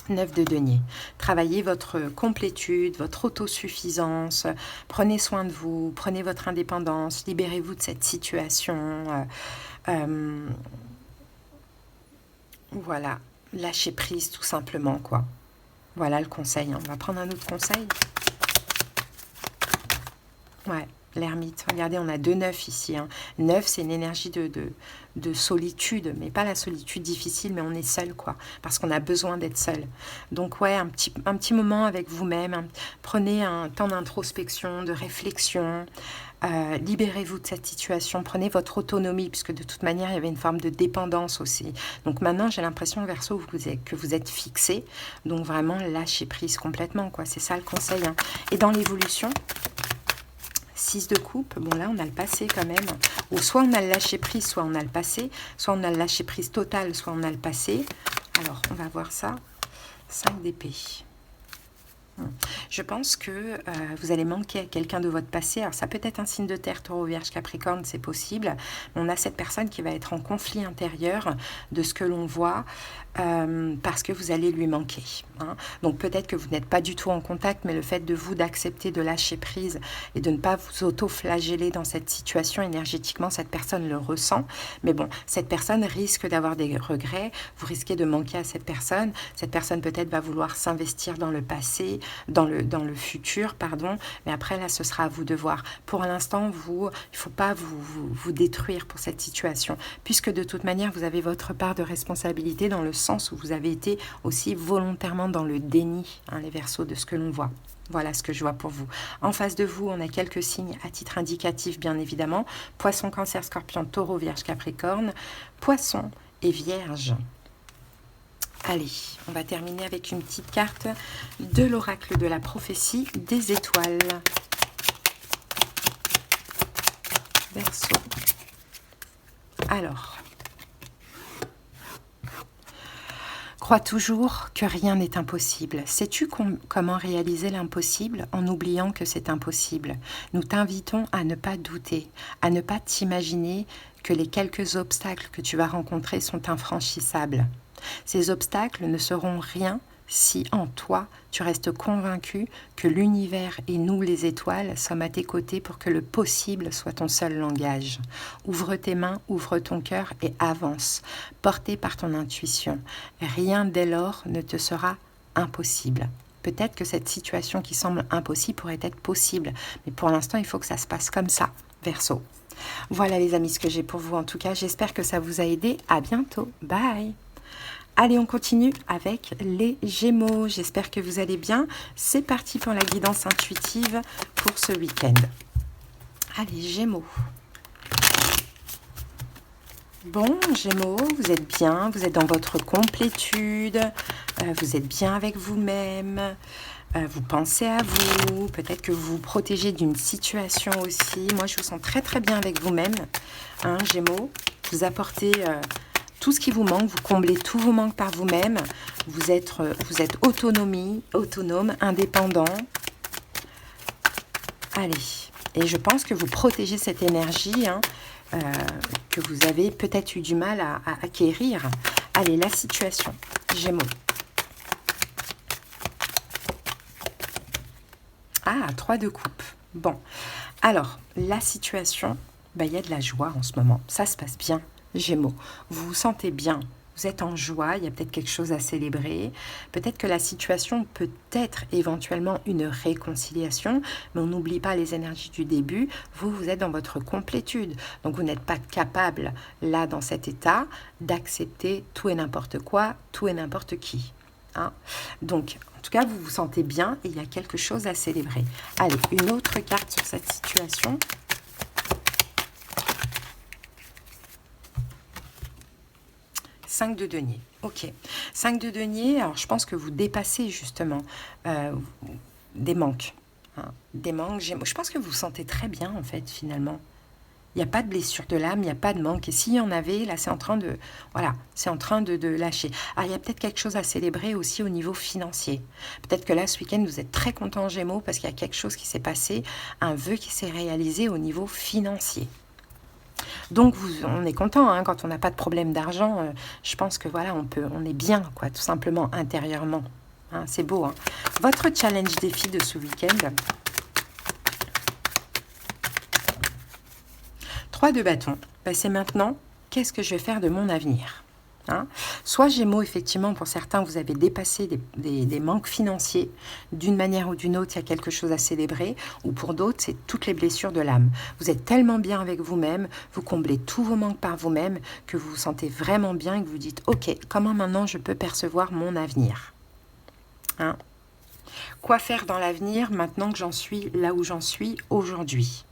9 de denier. Travaillez votre complétude, votre autosuffisance, prenez soin de vous, prenez votre indépendance, libérez-vous de cette situation. Voilà, lâchez prise tout simplement, quoi. Voilà le conseil. Hein. On va prendre un autre conseil. Ouais, l'ermite. Regardez, on a 2 9 ici. Hein. 9, c'est une énergie de solitude, mais pas la solitude difficile, mais on est seul, quoi. Parce qu'on a besoin d'être seul. Donc, ouais, un petit moment avec vous-même. Hein. Prenez un temps d'introspection, de réflexion. Libérez-vous de cette situation, prenez votre autonomie, puisque de toute manière, il y avait une forme de dépendance aussi. Donc maintenant, j'ai l'impression, Verseau, que vous êtes fixé. Donc vraiment, lâchez prise complètement, quoi. C'est ça le conseil. Hein. Et dans l'évolution, 6 de coupe, bon là, on a le passé quand même. Ou soit on a le lâcher prise, soit on a le passé. Soit on a le lâcher prise total, soit on a le passé. Alors, on va voir ça. 5 d'épée. Je pense que vous allez manquer à quelqu'un de votre passé. Alors ça peut être un signe de terre, Taureau, Vierge, Capricorne, c'est possible. On a cette personne qui va être en conflit intérieur de ce que l'on voit parce que vous allez lui manquer. Hein. Donc peut-être que vous n'êtes pas du tout en contact, mais le fait de vous d'accepter de lâcher prise et de ne pas vous auto-flageller dans cette situation énergétiquement, cette personne le ressent. Mais bon, cette personne risque d'avoir des regrets. Vous risquez de manquer à cette personne. Cette personne peut-être va vouloir s'investir dans le passé, dans le futur, pardon, mais après là ce sera à vous de voir. Pour l'instant, il ne faut pas vous détruire pour cette situation, puisque de toute manière vous avez votre part de responsabilité dans le sens où vous avez été aussi volontairement dans le déni, hein, les Verseaux, de ce que l'on voit. Voilà ce que je vois pour vous. En face de vous, on a quelques signes à titre indicatif, bien évidemment. Poisson, Cancer, Scorpion, Taureau, Vierge, Capricorne. Poisson et Vierge. Allez, on va terminer avec une petite carte de l'oracle de la prophétie des étoiles. Verseau. Alors, crois toujours que rien n'est impossible. Sais-tu comment réaliser l'impossible en oubliant que c'est impossible? Nous t'invitons à ne pas douter, à ne pas t'imaginer que les quelques obstacles que tu vas rencontrer sont infranchissables. Ces obstacles ne seront rien si en toi tu restes convaincu que l'univers et nous les étoiles sommes à tes côtés pour que le possible soit ton seul langage. Ouvre tes mains, ouvre ton cœur et avance, porté par ton intuition. Rien dès lors ne te sera impossible. Peut-être que cette situation qui semble impossible pourrait être possible, mais pour l'instant il faut que ça se passe comme ça, Verseau. Voilà les amis ce que j'ai pour vous en tout cas, j'espère que ça vous a aidé. À bientôt, bye. Allez, on continue avec les Gémeaux. J'espère que vous allez bien. C'est parti pour la guidance intuitive pour ce week-end. Allez, Gémeaux. Bon, Gémeaux, vous êtes bien, vous êtes dans votre complétude, vous êtes bien avec vous-même, vous pensez à vous, peut-être que vous vous protégez d'une situation aussi. Moi, je vous sens très très bien avec vous-même, hein, Gémeaux. Vous apportez... tout ce qui vous manque, vous comblez tous vos manques par vous-même. Vous êtes autonome, indépendant. Allez, et je pense que vous protégez cette énergie hein, que vous avez peut-être eu du mal à acquérir. Allez, la situation, Gémeaux. Ah, 3 de coupe. Bon, alors, la situation, bah, y a de la joie en ce moment. Ça se passe bien. Gémeaux, vous vous sentez bien, Vous êtes en joie, il y a peut-être quelque chose à célébrer. Peut-être que la situation peut être éventuellement une réconciliation, mais on n'oublie pas les énergies du début. Vous, vous êtes dans votre complétude. Donc, vous n'êtes pas capable, là, dans cet état, d'accepter tout et n'importe quoi, tout et n'importe qui. Hein. Donc, en tout cas, vous vous sentez bien et il y a quelque chose à célébrer. Allez, une autre carte sur cette situation. 5 de denier, ok. 5 de denier, alors je pense que vous dépassez justement des manques. Hein, des manques, je pense que vous vous sentez très bien en fait finalement. Il n'y a pas de blessure de l'âme, il n'y a pas de manque. Et s'il y en avait, là c'est en train de, voilà, c'est en train de lâcher. Alors il y a peut-être quelque chose à célébrer aussi au niveau financier. Peut-être que là ce week-end vous êtes très content Gémeaux parce qu'il y a quelque chose qui s'est passé, un vœu qui s'est réalisé au niveau financier. Donc, on est content hein, quand on n'a pas de problème d'argent. Je pense que voilà, on est bien, quoi, tout simplement intérieurement. Hein, c'est beau. Hein. Votre challenge défi de ce week-end. 3 de bâton. Ben, c'est maintenant, qu'est-ce que je vais faire de mon avenir? Hein. Soit Gémeaux, effectivement, pour certains, vous avez dépassé des manques financiers. D'une manière ou d'une autre, il y a quelque chose à célébrer. Ou pour d'autres, c'est toutes les blessures de l'âme. Vous êtes tellement bien avec vous-même, vous comblez tous vos manques par vous-même, que vous vous sentez vraiment bien et que vous dites, ok, comment maintenant je peux percevoir mon avenir? Hein. Quoi faire dans l'avenir maintenant que j'en suis là où j'en suis aujourd'hui?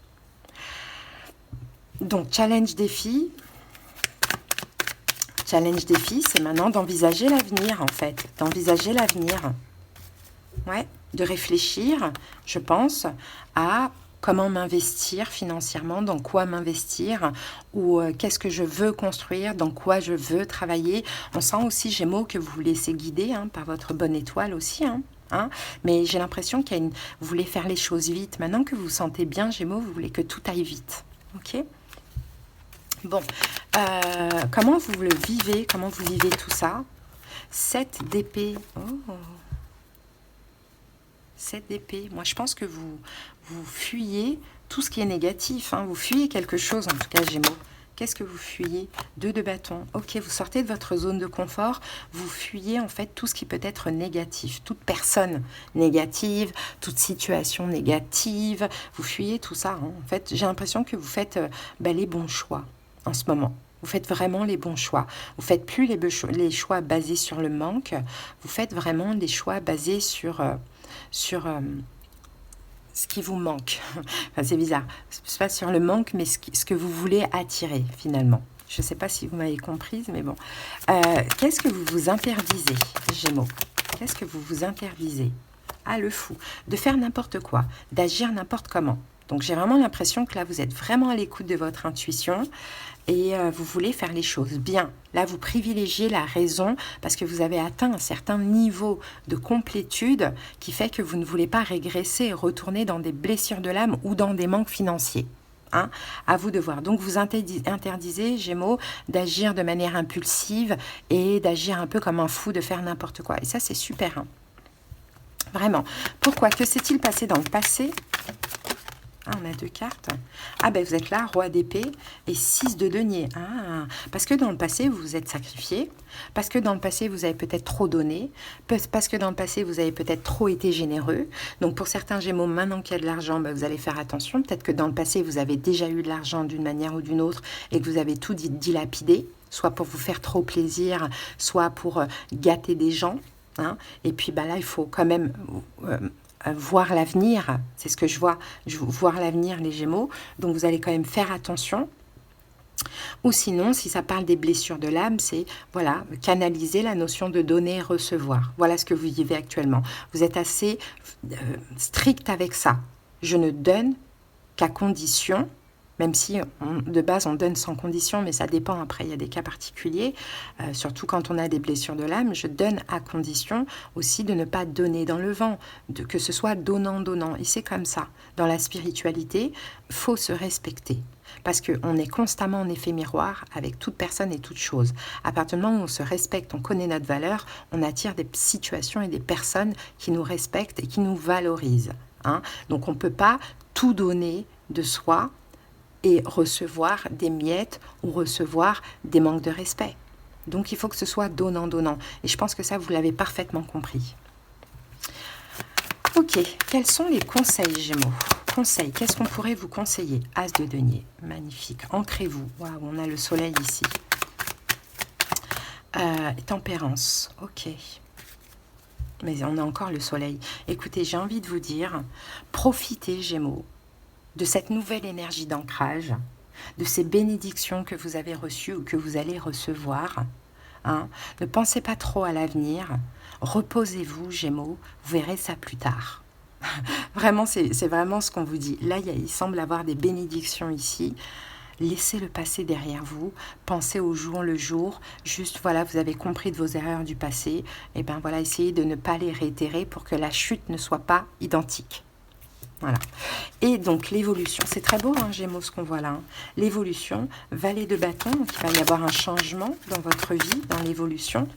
Donc, challenge défi. Challenge défi, c'est maintenant d'envisager l'avenir, en fait. D'envisager l'avenir. Ouais, de réfléchir, je pense, à comment m'investir financièrement, dans quoi m'investir, ou qu'est-ce que je veux construire, dans quoi je veux travailler. On sent aussi, Gémeaux, que vous vous laissez guider hein, par votre bonne étoile aussi. Hein, mais j'ai l'impression qu'il y a vous voulez faire les choses vite. Maintenant que vous vous sentez bien, Gémeaux, vous voulez que tout aille vite. Ok ? Bon, comment vous le vivez? Comment vous vivez tout ça? 7 d'épée. Oh. 7 d'épée. Moi, je pense que vous fuyez tout ce qui est négatif. Hein. Vous fuyez quelque chose, en tout cas, Gémeaux. Qu'est-ce que vous fuyez? 2 de bâton. Ok, vous sortez de votre zone de confort. Vous fuyez, en fait, tout ce qui peut être négatif. Toute personne négative, toute situation négative. Vous fuyez tout ça. Hein. En fait, j'ai l'impression que vous faites les bons choix en ce moment. Vous faites vraiment les bons choix. Vous ne faites plus les choix basés sur le manque. Vous faites vraiment des choix basés sur ce qui vous manque. Enfin, c'est bizarre. C'est pas sur le manque, mais ce que vous voulez attirer, finalement. Je ne sais pas si vous m'avez comprise, mais bon. Qu'est-ce que vous vous interdisez, Gémeaux? Qu'est-ce que vous vous interdisez? Ah, le fou. De faire n'importe quoi, d'agir n'importe comment. Donc, j'ai vraiment l'impression que là, vous êtes vraiment à l'écoute de votre intuition et vous voulez faire les choses bien. Là, vous privilégiez la raison parce que vous avez atteint un certain niveau de complétude qui fait que vous ne voulez pas régresser et retourner dans des blessures de l'âme ou dans des manques financiers. Hein, à vous de voir. Donc, vous interdisez, Gémeaux, d'agir de manière impulsive et d'agir un peu comme un fou, de faire n'importe quoi. Et ça, c'est super. Hein. Vraiment. Pourquoi? Que s'est-il passé dans le passé? Ah, on a 2 cartes. Ah, ben vous êtes là, roi d'épée et 6 de denier. Ah, parce que dans le passé, vous vous êtes sacrifié. Parce que dans le passé, vous avez peut-être trop donné. Parce que dans le passé, vous avez peut-être trop été généreux. Donc, pour certains Gémeaux, maintenant qu'il y a de l'argent, ben, vous allez faire attention. Peut-être que dans le passé, vous avez déjà eu de l'argent d'une manière ou d'une autre et que vous avez tout dilapidé, soit pour vous faire trop plaisir, soit pour gâter des gens. Hein. Et puis, ben là, il faut quand même... voir l'avenir, c'est ce que je vois, voir l'avenir les Gémeaux, donc vous allez quand même faire attention. Ou sinon, si ça parle des blessures de l'âme, c'est voilà, canaliser la notion de donner et recevoir. Voilà ce que vous vivez actuellement. Vous êtes assez strict avec ça. Je ne donne qu'à condition, même si de base on donne sans condition, mais ça dépend, après il y a des cas particuliers, surtout quand on a des blessures de l'âme, je donne à condition aussi de ne pas donner dans le vent, que ce soit donnant-donnant, et c'est comme ça. Dans la spiritualité, il faut se respecter, parce qu'on est constamment en effet miroir avec toute personne et toute chose. À partir du moment où on se respecte, on connaît notre valeur, on attire des situations et des personnes qui nous respectent et qui nous valorisent. Hein. Donc on ne peut pas tout donner de soi, et recevoir des miettes ou recevoir des manques de respect. Donc, il faut que ce soit donnant-donnant. Et je pense que ça, vous l'avez parfaitement compris. Ok, quels sont les conseils, Gémeaux? Conseils, qu'est-ce qu'on pourrait vous conseiller? As de denier, magnifique. Ancrez-vous. Waouh, on a le soleil ici. Tempérance, ok. Mais on a encore le soleil. Écoutez, j'ai envie de vous dire, profitez, Gémeaux, de cette nouvelle énergie d'ancrage, de ces bénédictions que vous avez reçues ou que vous allez recevoir. Hein. Ne pensez pas trop à l'avenir. Reposez-vous, Gémeaux. Vous verrez ça plus tard. Vraiment, c'est vraiment ce qu'on vous dit. Là, il semble avoir des bénédictions ici. Laissez le passé derrière vous, pensez au jour le jour, juste voilà, vous avez compris de vos erreurs du passé, et bien voilà, essayez de ne pas les réitérer pour que la chute ne soit pas identique. Voilà. Et donc l'évolution, c'est très beau, hein, Gémeaux, ce qu'on voit là. Hein. L'évolution, valet de bâton, donc il va y avoir un changement dans votre vie, dans l'évolution.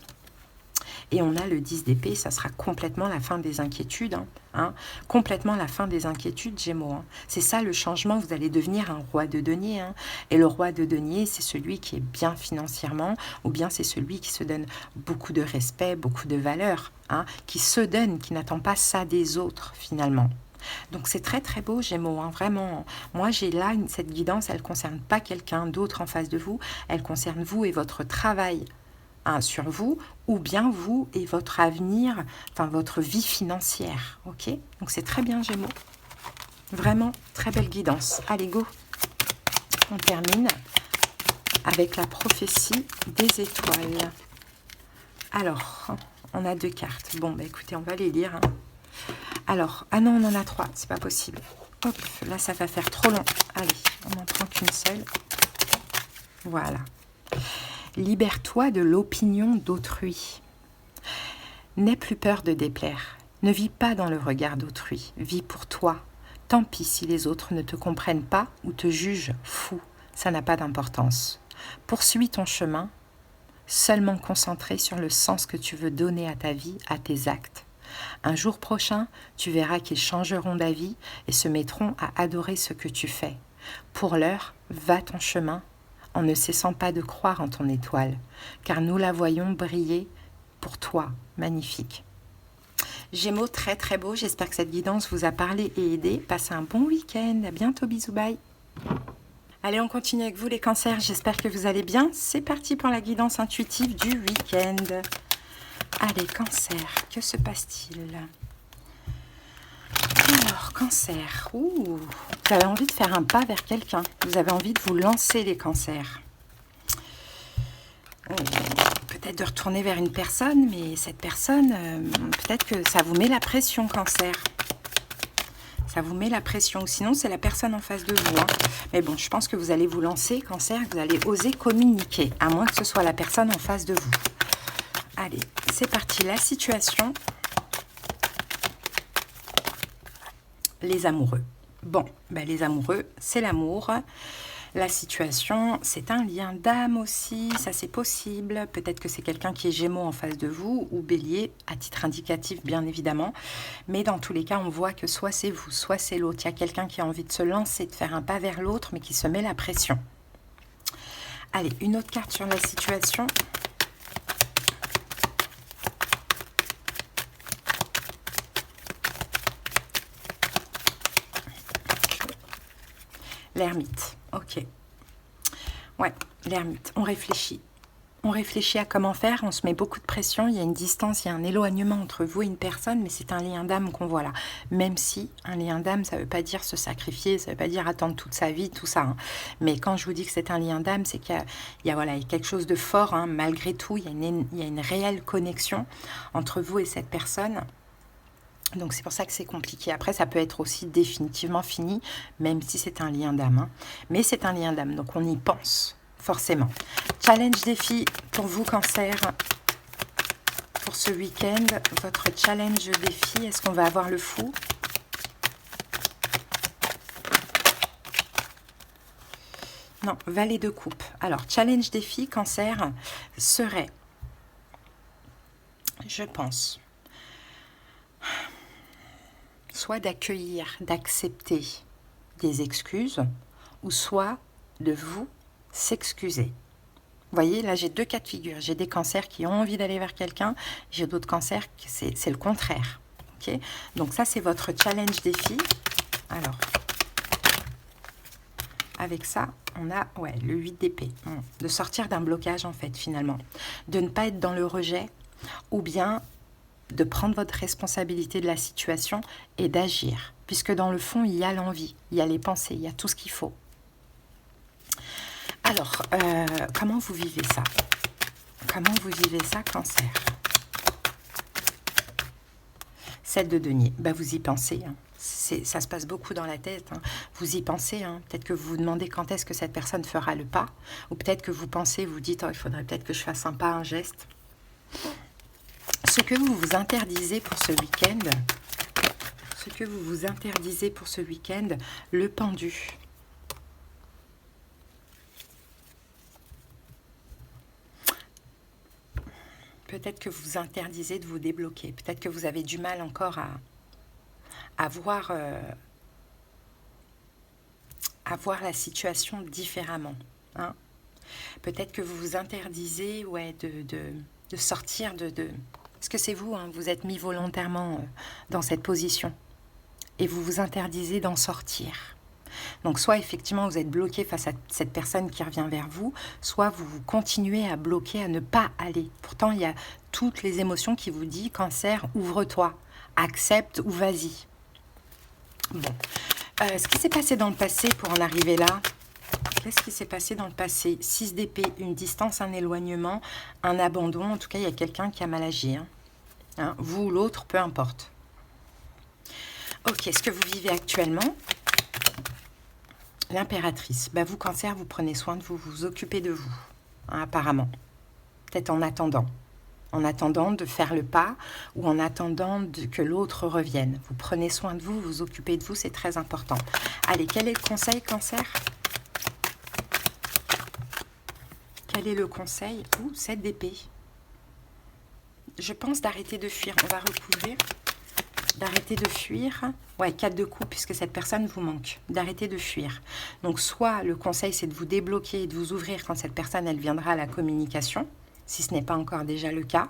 Et on a le 10 d'épée, ça sera complètement la fin des inquiétudes. Hein, complètement la fin des inquiétudes, Gémeaux. Hein. C'est ça le changement, vous allez devenir un roi de denier. Hein. Et le roi de denier, c'est celui qui est bien financièrement, ou bien c'est celui qui se donne beaucoup de respect, beaucoup de valeur, hein, qui se donne, qui n'attend pas ça des autres, finalement. Donc c'est très très beau, Gémeaux, hein, vraiment. Moi j'ai là, cette guidance, elle ne concerne pas quelqu'un d'autre en face de vous, elle concerne vous et votre travail. Sur vous, ou bien vous et votre avenir, enfin votre vie financière, ok? Donc c'est très bien, Gémeaux. Vraiment, très belle guidance. Allez, go! On termine avec la prophétie des étoiles. Alors, on a 2 cartes. Bon, bah écoutez, on va les lire. Hein. Alors, ah non, on en a 3, c'est pas possible. Hop, là ça va faire trop long. Allez, on n'en prend qu'une seule. Voilà. Libère-toi de l'opinion d'autrui. N'aie plus peur de déplaire. Ne vis pas dans le regard d'autrui. Vis pour toi. Tant pis si les autres ne te comprennent pas ou te jugent fou. Ça n'a pas d'importance. Poursuis ton chemin, seulement concentré sur le sens que tu veux donner à ta vie, à tes actes. Un jour prochain, tu verras qu'ils changeront d'avis et se mettront à adorer ce que tu fais. Pour l'heure, va ton chemin, en ne cessant pas de croire en ton étoile, car nous la voyons briller pour toi, magnifique. Gémeaux, très très beau, j'espère que cette guidance vous a parlé et aidé. Passez un bon week-end, à bientôt, bisous, bye. Allez, on continue avec vous les cancers, j'espère que vous allez bien. C'est parti pour la guidance intuitive du week-end. Allez, cancer, que se passe-t-il? Alors, cancer, vous avez envie de faire un pas vers quelqu'un. Vous avez envie de vous lancer, les cancers. Peut-être de retourner vers une personne, mais cette personne, peut-être que ça vous met la pression, cancer. Ça vous met la pression, ou sinon c'est la personne en face de vous. Hein. Mais bon, je pense que vous allez vous lancer, cancer, vous allez oser communiquer, à moins que ce soit la personne en face de vous. Allez, c'est parti, la situation... Les amoureux. Bon, ben les amoureux, c'est l'amour. La situation, c'est un lien d'âme aussi, ça c'est possible. Peut-être que c'est quelqu'un qui est Gémeaux en face de vous, ou Bélier, à titre indicatif bien évidemment. Mais dans tous les cas, on voit que soit c'est vous, soit c'est l'autre. Il y a quelqu'un qui a envie de se lancer, de faire un pas vers l'autre, mais qui se met la pression. Allez, une autre carte sur la situation. L'ermite, ok. Ouais, l'ermite, on réfléchit. On réfléchit à comment faire, on se met beaucoup de pression, il y a une distance, il y a un éloignement entre vous et une personne, mais c'est un lien d'âme qu'on voit là. Même si un lien d'âme, ça ne veut pas dire se sacrifier, ça ne veut pas dire attendre toute sa vie, tout ça. Hein. Mais quand je vous dis que c'est un lien d'âme, c'est qu'il y a, voilà, il y a quelque chose de fort, hein. Malgré tout, il y a une réelle connexion entre vous et cette personne. Donc c'est pour ça que c'est compliqué. Après, ça peut être aussi définitivement fini, même si c'est un lien d'âme. Hein. Mais c'est un lien d'âme, donc on y pense, forcément. Challenge défi pour vous, cancer. Pour ce week-end, votre challenge défi, est-ce qu'on va avoir le fou? Non, valet de coupe. Alors, challenge défi, cancer, serait, je pense... soit d'accueillir, d'accepter des excuses, ou soit de vous s'excuser. voyez, là, j'ai 2 cas de figure. J'ai des cancers qui ont envie d'aller vers quelqu'un. J'ai d'autres cancers, c'est le contraire. Ok, donc ça, c'est votre challenge défi. Alors, avec ça, on a le 8 d'épée. De sortir d'un blocage, en fait, finalement. De ne pas être dans le rejet ou bien de prendre votre responsabilité de la situation et d'agir. Puisque dans le fond, il y a l'envie, il y a les pensées, il y a tout ce qu'il faut. Alors, comment vous vivez ça? Comment vous vivez ça, Cancer? 7 de denier, bah, vous y pensez. Hein. Ça se passe beaucoup dans la tête. Hein. Vous y pensez. Hein. Peut-être que vous vous demandez quand est-ce que cette personne fera le pas. Ou peut-être que vous pensez, vous dites, oh, il faudrait peut-être que je fasse un pas, un geste. Ce que vous vous interdisez pour ce week-end, le pendu. Peut-être que vous interdisez de vous débloquer. Peut-être que vous avez du mal encore à voir la situation différemment. Hein. Peut-être que vous vous interdisez de sortir de... Parce que c'est vous, hein, vous êtes mis volontairement dans cette position. Et vous vous interdisez d'en sortir. Donc soit effectivement vous êtes bloqué face à cette personne qui revient vers vous, soit vous continuez à bloquer, à ne pas aller. Pourtant il y a toutes les émotions qui vous disent, Cancer, ouvre-toi, accepte ou vas-y. Bon, ce qui s'est passé dans le passé pour en arriver là, qu'est-ce qui s'est passé dans le passé? 6 d'épée, une distance, un éloignement, un abandon, en tout cas il y a quelqu'un qui a mal agi. Hein, vous ou l'autre, peu importe. Ok, ce que vous vivez actuellement, l'impératrice. Bah vous, Cancer, vous prenez soin de vous, vous occupez de vous, hein, apparemment. Peut-être en attendant de faire le pas ou en attendant que l'autre revienne. Vous prenez soin de vous, vous occupez de vous, c'est très important. Allez, quel est le conseil, Cancer? Quel est le conseil? 7 d'épée. Je pense d'arrêter de fuir. On va recouvrir. D'arrêter de fuir. 4 de coupe, puisque cette personne vous manque. D'arrêter de fuir. Donc, soit le conseil, c'est de vous débloquer et de vous ouvrir quand cette personne, elle viendra à la communication, si ce n'est pas encore déjà le cas.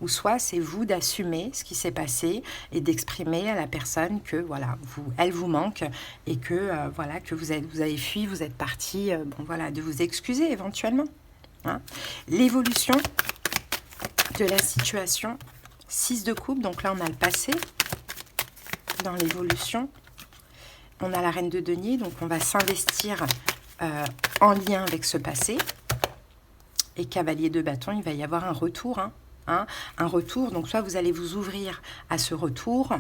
Ou soit, c'est vous d'assumer ce qui s'est passé et d'exprimer à la personne que, voilà, elle vous manque et que, que vous avez fui, vous êtes parti, de vous excuser éventuellement. Hein. L'évolution de la situation, 6 de coupe, donc là, on a le passé. Dans l'évolution, on a la reine de denier, donc on va s'investir en lien avec ce passé. Et cavalier de bâton, il va y avoir un retour. Un retour, donc soit vous allez vous ouvrir à ce retour,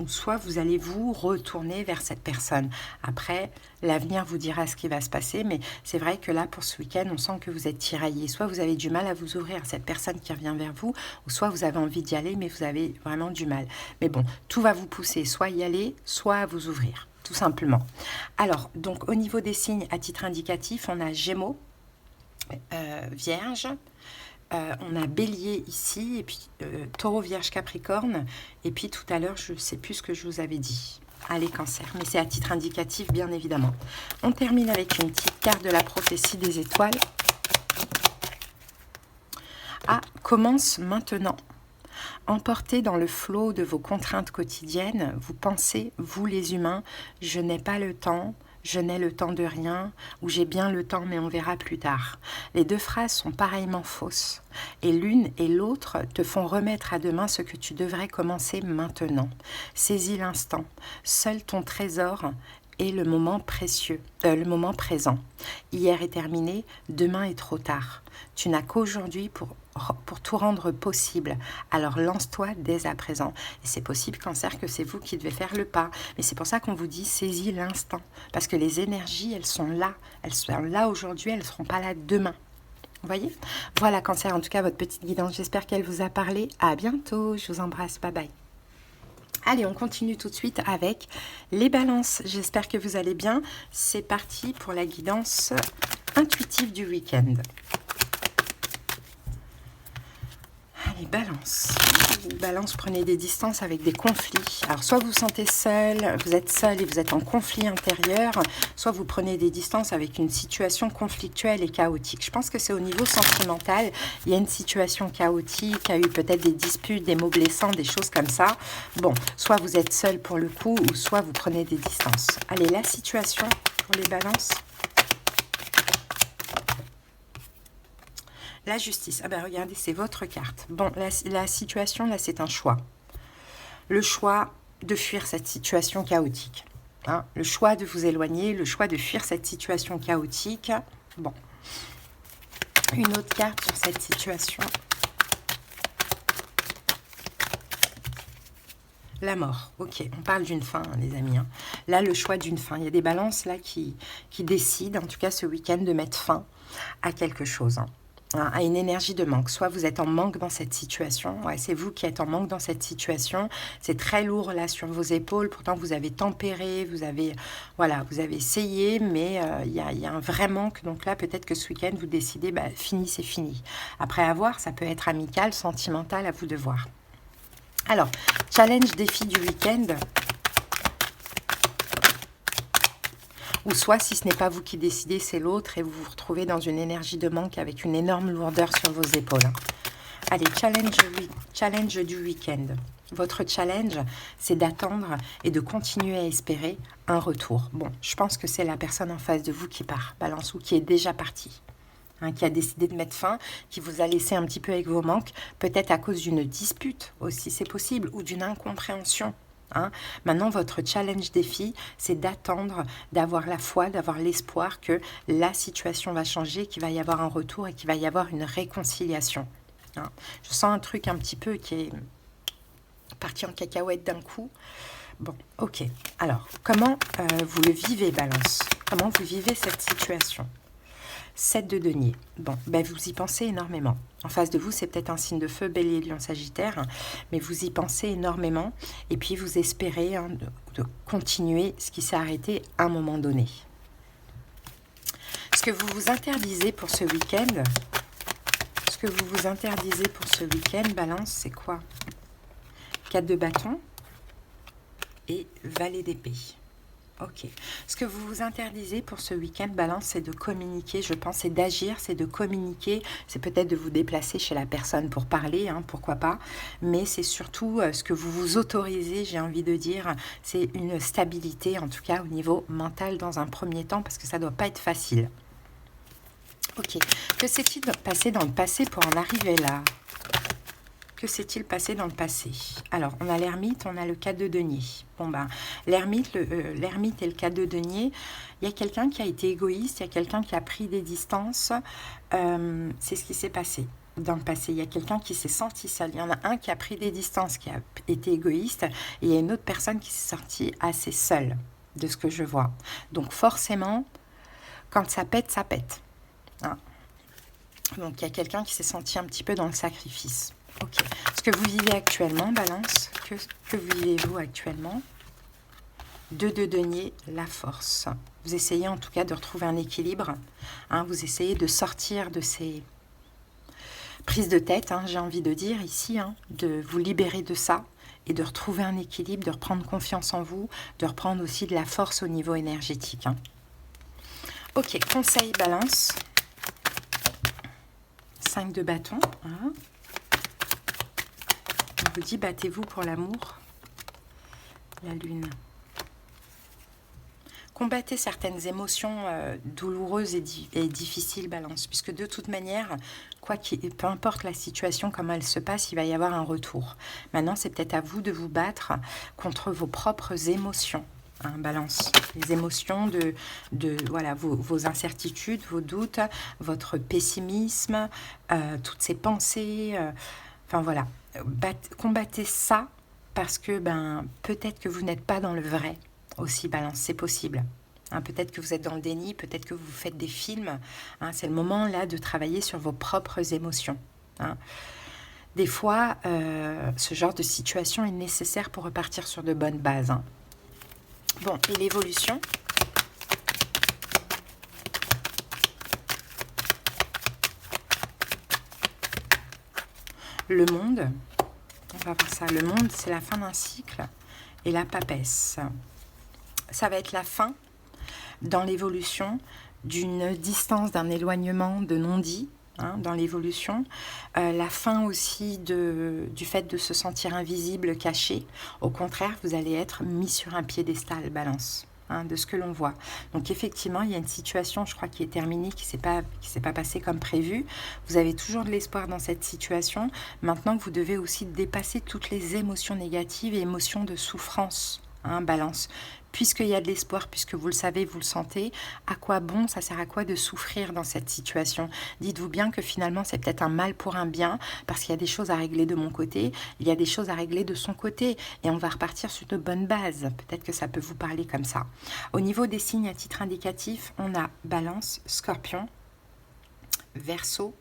ou soit vous allez vous retourner vers cette personne. Après, l'avenir vous dira ce qui va se passer, mais c'est vrai que là, pour ce week-end, on sent que vous êtes tiraillé. Soit vous avez du mal à vous ouvrir à cette personne qui revient vers vous, ou soit vous avez envie d'y aller, mais vous avez vraiment du mal. Mais bon, tout va vous pousser, soit y aller, soit à vous ouvrir, tout simplement. Alors, donc au niveau des signes, à titre indicatif, on a Gémeaux, Vierge, on a Bélier ici, et puis Taureau, Vierge, Capricorne, et puis tout à l'heure, je ne sais plus ce que je vous avais dit. Allez, Cancer, mais c'est à titre indicatif, bien évidemment. On termine avec une petite carte de la prophétie des étoiles. Commence maintenant. Emporté dans le flot de vos contraintes quotidiennes, vous pensez, vous les humains, je n'ai pas le temps, je n'ai le temps de rien, ou j'ai bien le temps mais on verra plus tard. Les deux phrases sont pareillement fausses, et l'une et l'autre te font remettre à demain ce que tu devrais commencer maintenant. Saisis l'instant, seul ton trésor est le moment précieux, le moment présent. Hier est terminé, demain est trop tard. Tu n'as qu'aujourd'hui pour tout rendre possible. Alors lance-toi dès à présent. Et c'est possible, Cancer, que c'est vous qui devez faire le pas. Mais c'est pour ça qu'on vous dit saisis l'instant. Parce que les énergies, elles sont là. Elles sont là aujourd'hui, elles ne seront pas là demain. Vous voyez? Voilà, Cancer, en tout cas, votre petite guidance. J'espère qu'elle vous a parlé. À bientôt. Je vous embrasse. Bye bye. Allez, on continue tout de suite avec les balances. J'espère que vous allez bien. C'est parti pour la guidance intuitive du week-end. Allez, Allez, balance. Balance, prenez des distances avec des conflits. Alors, soit vous vous sentez seul, vous êtes seul et vous êtes en conflit intérieur, soit vous prenez des distances avec une situation conflictuelle et chaotique. Je pense que c'est au niveau sentimental. Il y a une situation chaotique, il y a eu peut-être des disputes, des mots blessants, des choses comme ça. Bon, soit vous êtes seul pour le coup, ou soit vous prenez des distances. Allez, la situation pour les balances. La justice. Ah ben regardez, c'est votre carte. Bon, la situation, là, c'est un choix. Le choix de fuir cette situation chaotique. Hein, le choix de vous éloigner, le choix de fuir cette situation chaotique. Bon. Une autre carte sur cette situation. La mort. Ok, on parle d'une fin, hein, les amis. Hein. Là, le choix d'une fin. Il y a des balances là qui décident, en tout cas ce week-end, de mettre fin à quelque chose. Hein. À une énergie de manque. Soit vous êtes en manque dans cette situation, ouais, c'est vous qui êtes en manque dans cette situation, c'est très lourd là sur vos épaules, pourtant vous avez tempéré, vous avez, voilà, vous avez essayé, mais il y a un vrai manque, donc là peut-être que ce week-end vous décidez, bah, fini, c'est fini. Après avoir, ça peut être amical, sentimental, à vous de voir. Alors, challenge, défi du week-end. Ou soit, si ce n'est pas vous qui décidez, c'est l'autre et vous vous retrouvez dans une énergie de manque avec une énorme lourdeur sur vos épaules. Allez, challenge du week-end. Votre challenge, c'est d'attendre et de continuer à espérer un retour. Bon, je pense que c'est la personne en face de vous qui part, balance, ou qui est déjà partie. Hein, qui a décidé de mettre fin, qui vous a laissé un petit peu avec vos manques, peut-être à cause d'une dispute aussi, c'est possible, ou d'une incompréhension. Hein. Maintenant, votre challenge défi, c'est d'attendre, d'avoir la foi, d'avoir l'espoir que la situation va changer, qu'il va y avoir un retour et qu'il va y avoir une réconciliation. Hein. Je sens un truc un petit peu qui est parti en cacahuète d'un coup. Bon, ok. Alors, comment vous le vivez, Balance? Comment vous vivez cette situation? 7 de denier. Bon, ben vous y pensez énormément. En face de vous, c'est peut-être un signe de feu, Bélier, Lion, Sagittaire, mais vous y pensez énormément et puis vous espérez hein, de continuer ce qui s'est arrêté à un moment donné. Ce que vous vous interdisez pour ce week-end, Balance, c'est quoi? 4 de bâton et valet d'épée. Ok. Ce que vous vous interdisez pour ce week-end, Balance, c'est de communiquer, je pense, c'est d'agir, c'est de communiquer, c'est peut-être de vous déplacer chez la personne pour parler, hein, pourquoi pas, mais c'est surtout ce que vous vous autorisez, j'ai envie de dire, c'est une stabilité, en tout cas au niveau mental dans un premier temps, parce que ça ne doit pas être facile. Ok. Que s'est-il passé dans le passé pour en arriver là? Que s'est-il passé dans le passé? Alors, on a l'ermite, on a le 4 de denier. Bon, ben, l'ermite et le 4 de denier, il y a quelqu'un qui a été égoïste, il y a quelqu'un qui a pris des distances. C'est ce qui s'est passé dans le passé. Il y a quelqu'un qui s'est senti seul. Il y en a un qui a pris des distances, qui a été égoïste, et il y a une autre personne qui s'est sentie assez seule, de ce que je vois. Donc, forcément, quand ça pète, ça pète. Hein. Donc, il y a quelqu'un qui s'est senti un petit peu dans le sacrifice. Ok. Ce que vous vivez actuellement, Balance, que vivez-vous actuellement? 2 de denier, la force. Vous essayez en tout cas de retrouver un équilibre. Hein, vous essayez de sortir de ces prises de tête, hein, j'ai envie de dire ici, hein, de vous libérer de ça et de retrouver un équilibre, de reprendre confiance en vous, de reprendre aussi de la force au niveau énergétique. Hein. Ok, conseil Balance. 5 de bâton. Hein. On vous dit, battez-vous pour l'amour. La lune. Combattez certaines émotions douloureuses et difficiles, Balance, puisque de toute manière, peu importe la situation, comment elle se passe, il va y avoir un retour. Maintenant, c'est peut-être à vous de vous battre contre vos propres émotions. Hein, Balance, les émotions voilà, vos incertitudes, vos doutes, votre pessimisme, toutes ces pensées, enfin voilà. Combattez ça parce que peut-être que vous n'êtes pas dans le vrai aussi, Balance, c'est possible. Hein, peut-être que vous êtes dans le déni, peut-être que vous faites des films. Hein, c'est le moment là de travailler sur vos propres émotions. Hein. Des fois, ce genre de situation est nécessaire pour repartir sur de bonnes bases. Hein. Bon, et l'évolution ? Le monde, on va voir ça. Le monde, c'est la fin d'un cycle. Et la papesse, ça va être la fin dans l'évolution d'une distance, d'un éloignement de non-dit, hein, dans l'évolution. La fin aussi du fait de se sentir invisible, caché. Au contraire, vous allez être mis sur un piédestal, Balance. Hein, de ce que l'on voit. Donc effectivement, il y a une situation, je crois, qui est terminée, qui s'est pas passée comme prévu. Vous avez toujours de l'espoir dans cette situation. Maintenant, vous devez aussi dépasser toutes les émotions négatives et émotions de souffrance, hein, Balance. Puisqu'il y a de l'espoir, puisque vous le savez, vous le sentez, à quoi bon, ça sert à quoi de souffrir dans cette situation? Dites-vous bien que finalement, c'est peut-être un mal pour un bien, parce qu'il y a des choses à régler de mon côté, il y a des choses à régler de son côté, et on va repartir sur de bonnes bases. Peut-être que ça peut vous parler comme ça. Au niveau des signes à titre indicatif, on a Balance, Scorpion, Verseau,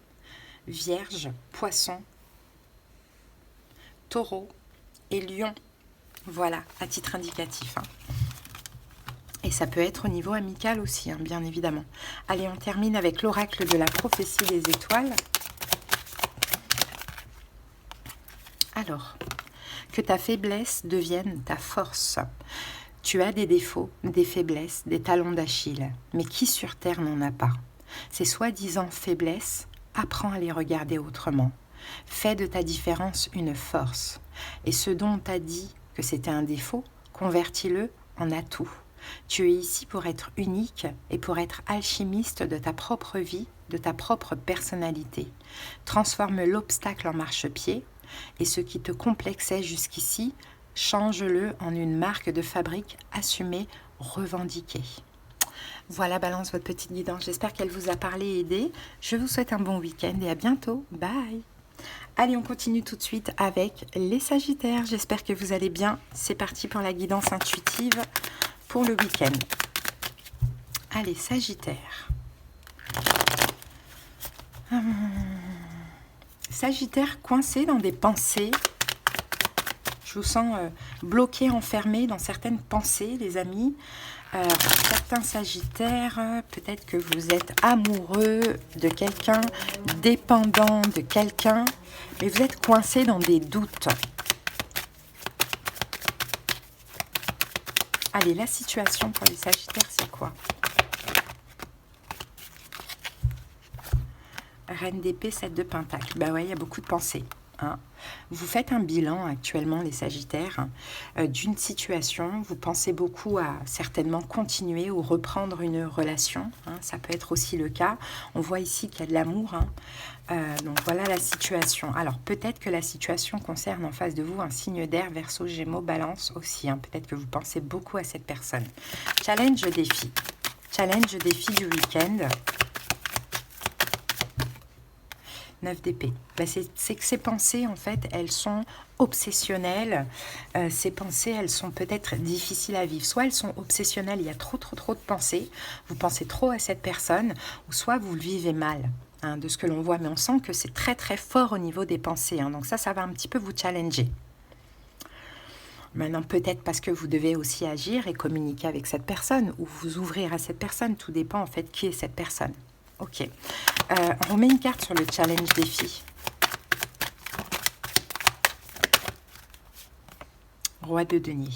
Vierge, Poisson, Taureau et Lion. Voilà, à titre indicatif, hein. Et ça peut être au niveau amical aussi, hein, bien évidemment. Allez, on termine avec l'oracle de la prophétie des étoiles. Alors, que ta faiblesse devienne ta force. Tu as des défauts, des faiblesses, des talons d'Achille. Mais qui sur Terre n'en a pas? Ces soi-disant faiblesses, apprends à les regarder autrement. Fais de ta différence une force. Et ce dont on t'a dit que c'était un défaut, convertis-le en atout. Tu es ici pour être unique et pour être alchimiste de ta propre vie, de ta propre personnalité. Transforme l'obstacle en marchepied et ce qui te complexait jusqu'ici, change-le en une marque de fabrique assumée, revendiquée. Voilà, Balance, votre petite guidance. J'espère qu'elle vous a parlé et aidé. Je vous souhaite un bon week-end et à bientôt. Bye! Allez, on continue tout de suite avec les Sagittaires. J'espère que vous allez bien. C'est parti pour la guidance intuitive pour le week-end. Allez, Sagittaire. Sagittaire coincé dans des pensées. Je vous sens bloqué, enfermé dans certaines pensées, les amis. Certains Sagittaires, peut-être que vous êtes amoureux de quelqu'un, dépendant de quelqu'un, mais vous êtes coincé dans des doutes. Allez, la situation pour les Sagittaires, c'est quoi? Reine d'épée, 7 de pentacle. Bah ouais, il y a beaucoup de pensées. Hein. Vous faites un bilan actuellement, les Sagittaires, d'une situation. Vous pensez beaucoup à certainement continuer ou reprendre une relation. Hein. Ça peut être aussi le cas. On voit ici qu'il y a de l'amour. Hein. Donc voilà la situation. Alors peut-être que la situation concerne en face de vous un signe d'air, Verseau, Gémeaux, Balance aussi. Hein. Peut-être que vous pensez beaucoup à cette personne. Challenge, défi. Challenge, défi du week-end. 9 d'épée. Ben c'est que ces pensées, en fait, elles sont obsessionnelles. Ces pensées, elles sont peut-être difficiles à vivre. Soit elles sont obsessionnelles, il y a trop de pensées. Vous pensez trop à cette personne, ou soit vous le vivez mal, hein, de ce que l'on voit. Mais on sent que c'est très fort au niveau des pensées. Hein, donc ça va un petit peu vous challenger. Maintenant, peut-être parce que vous devez aussi agir et communiquer avec cette personne, ou vous ouvrir à cette personne. Tout dépend, en fait, qui est cette personne. Ok. On remet une carte sur le challenge défi. Roi de denier.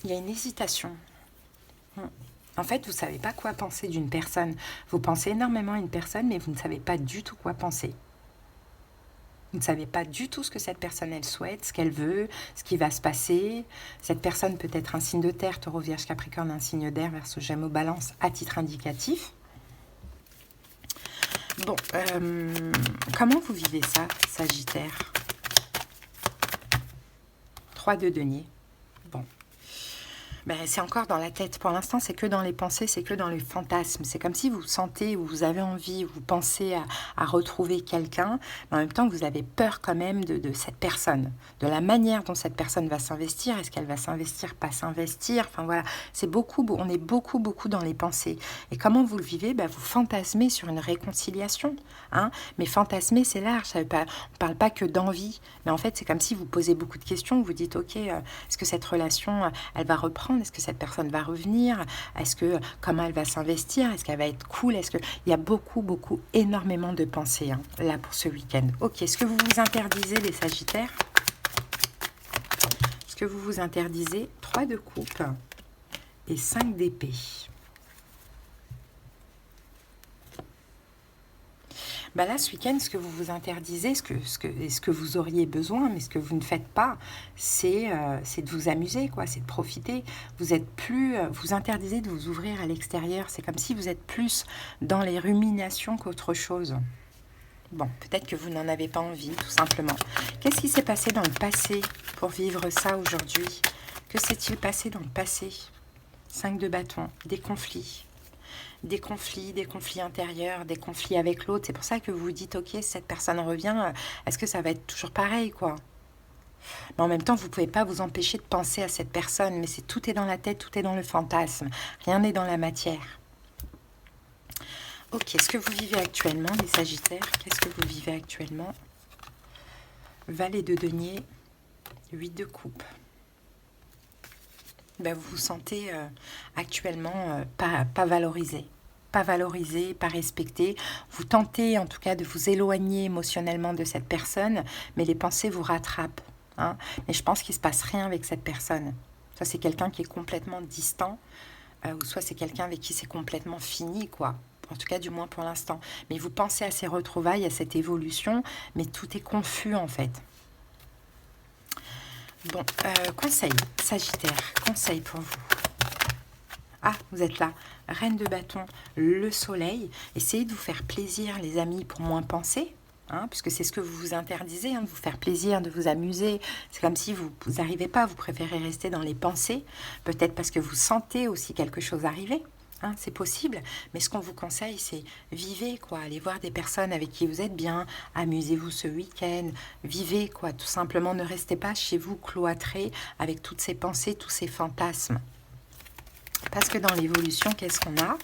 Il y a une hésitation. En fait, vous ne savez pas quoi penser d'une personne. Vous pensez énormément à une personne, mais vous ne savez pas du tout quoi penser. Vous ne savez pas du tout ce que cette personne, elle souhaite, ce qu'elle veut, ce qui va se passer. Cette personne peut être un signe de terre, Taureau, Vierge, Capricorne, un signe d'air, Verseau, Gémeaux, Balance, à titre indicatif. Bon, comment vous vivez ça, Sagittaire? 3 de denier. Bon. Ben, c'est encore dans la tête. Pour l'instant, c'est que dans les pensées, c'est que dans les fantasmes. C'est comme si vous sentez ou vous avez envie, vous pensez à retrouver quelqu'un, mais en même temps, vous avez peur quand même de cette personne, de la manière dont cette personne va s'investir. Est-ce qu'elle va s'investir, pas s'investir? Enfin voilà, c'est beaucoup, on est beaucoup dans les pensées. Et comment vous le vivez? Ben, vous fantasmez sur une réconciliation. Hein, mais fantasmer, c'est large. Ça veut pas, on ne parle pas que d'envie, mais en fait, c'est comme si vous posez beaucoup de questions. Vous dites, ok, est-ce que cette relation, elle va reprendre? répondre? Est-ce que cette personne va revenir? Est-ce que, comment elle va s'investir? Est-ce qu'elle va être cool? Est-ce que... Il y a beaucoup, énormément de pensées hein, là pour ce week-end. Ok, est-ce que vous vous interdisez les Sagittaires? Est-ce que vous vous interdisez 3 de coupe et 5 d'épée? Bah là, ce week-end, ce que vous vous interdisez, ce que vous auriez besoin, mais ce que vous ne faites pas, c'est de vous amuser, quoi. C'est de profiter. Vous êtes plus, vous interdisez de vous ouvrir à l'extérieur. C'est comme si vous êtes plus dans les ruminations qu'autre chose. Bon, peut-être que vous n'en avez pas envie, tout simplement. Qu'est-ce qui s'est passé dans le passé pour vivre ça aujourd'hui? Que s'est-il passé dans le passé? 5 de bâton, des conflits intérieurs, des conflits avec l'autre. C'est pour ça que vous vous dites, ok, cette personne revient, est-ce que ça va être toujours pareil, quoi? Mais en même temps, vous ne pouvez pas vous empêcher de penser à cette personne, mais tout est dans la tête, tout est dans le fantasme, rien n'est dans la matière. Ok, est-ce que vous vivez actuellement, les Sagittaires? Qu'est-ce que vous vivez actuellement? Valet de denier, 8 de coupe. Ben, vous vous sentez actuellement pas valorisé. Pas valorisé, pas respecté. Vous tentez en tout cas de vous éloigner émotionnellement de cette personne, mais les pensées vous rattrapent. Hein. Mais je pense qu'il ne se passe rien avec cette personne. Soit c'est quelqu'un qui est complètement distant, ou soit c'est quelqu'un avec qui c'est complètement fini, quoi. En tout cas, du moins pour l'instant. Mais vous pensez à ces retrouvailles, à cette évolution, mais tout est confus en fait. Bon, conseil, Sagittaire, conseil pour vous. Ah, vous êtes là, Reine de bâton, le soleil. Essayez de vous faire plaisir, les amis, pour moins penser. Hein, puisque c'est ce que vous vous interdisez, hein, de vous faire plaisir, de vous amuser. C'est comme si vous n'arrivez pas, vous préférez rester dans les pensées. Peut-être parce que vous sentez aussi quelque chose arriver. Hein, c'est possible, mais ce qu'on vous conseille, c'est vivez, quoi. Allez voir des personnes avec qui vous êtes bien, amusez-vous ce week-end, vivez, quoi. Tout simplement, ne restez pas chez vous cloîtrés avec toutes ces pensées, tous ces fantasmes. Parce que dans l'évolution, qu'est-ce qu'on a?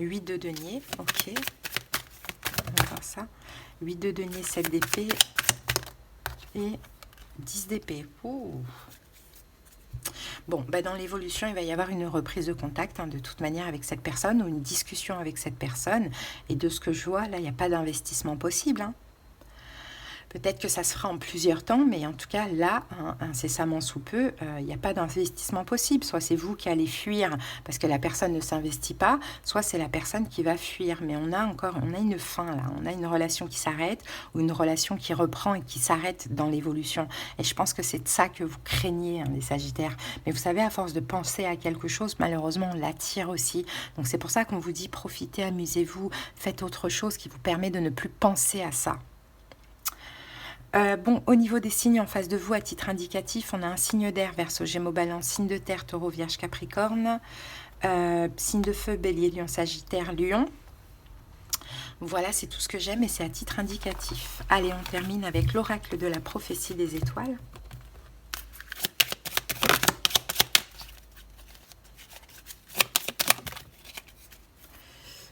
8 de denier, ok. On va voir ça. 8 de denier, 7 d'épée et 10 d'épée. Ouh. Bon, bah dans l'évolution, il va y avoir une reprise de contact hein, de toute manière avec cette personne ou une discussion avec cette personne. Et de ce que je vois, là, il n'y a pas d'investissement possible. Hein. Peut-être que ça se fera en plusieurs temps, mais en tout cas, là, incessamment sous peu, il n'y a pas d'investissement possible. Soit c'est vous qui allez fuir parce que la personne ne s'investit pas, soit c'est la personne qui va fuir. Mais on a une fin là, on a une relation qui s'arrête ou une relation qui reprend et qui s'arrête dans l'évolution. Et je pense que c'est de ça que vous craignez, hein, les Sagittaires. Mais vous savez, à force de penser à quelque chose, malheureusement, on l'attire aussi. Donc c'est pour ça qu'on vous dit profitez, amusez-vous, faites autre chose qui vous permet de ne plus penser à ça. Bon, au niveau des signes en face de vous, à titre indicatif, on a un signe d'air, Verseau, Gémeaux, Balance, signe de terre, Taureau, Vierge, Capricorne, signe de feu, Bélier, Lion, Sagittaire, Lion. Voilà, c'est tout ce que j'aime et c'est à titre indicatif. Allez, on termine avec l'oracle de la prophétie des étoiles.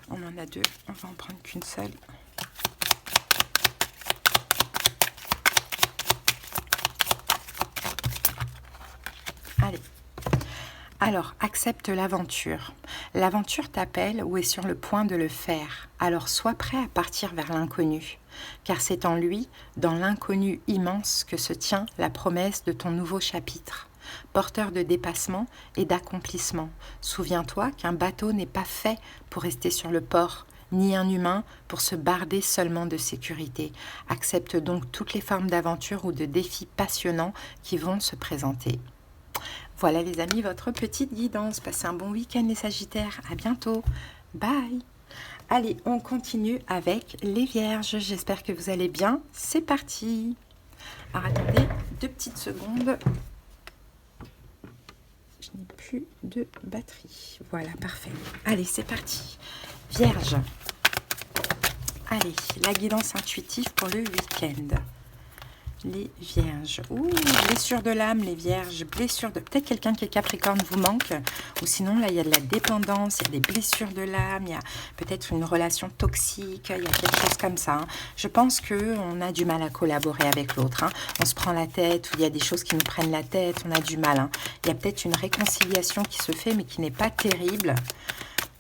On en a deux, on va en prendre qu'une seule. Allez. Alors, accepte l'aventure. L'aventure t'appelle ou est sur le point de le faire. Alors, sois prêt à partir vers l'inconnu. Car c'est en lui, dans l'inconnu immense, que se tient la promesse de ton nouveau chapitre. Porteur de dépassement et d'accomplissement. Souviens-toi qu'un bateau n'est pas fait pour rester sur le port, ni un humain pour se barder seulement de sécurité. Accepte donc toutes les formes d'aventure ou de défis passionnants qui vont se présenter. Voilà les amis, votre petite guidance. Passez un bon week-end les Sagittaires. À bientôt. Bye. Allez, on continue avec les Vierges. J'espère que vous allez bien. C'est parti. Alors attendez 2 petites secondes. Je n'ai plus de batterie. Voilà, parfait. Allez, c'est parti. Vierge. Allez, la guidance intuitive pour le week-end. les vierges. Ouh, blessure de l'âme, les vierges. Blessure de... Peut-être quelqu'un qui est Capricorne vous manque. Ou sinon, là, il y a de la dépendance, il y a des blessures de l'âme, il y a peut-être une relation toxique, il y a quelque chose comme ça. Hein. Je pense qu'on a du mal à collaborer avec l'autre. Hein. On se prend la tête, ou il y a des choses qui nous prennent la tête, on a du mal. Hein. Il y a peut-être une réconciliation qui se fait, mais qui n'est pas terrible.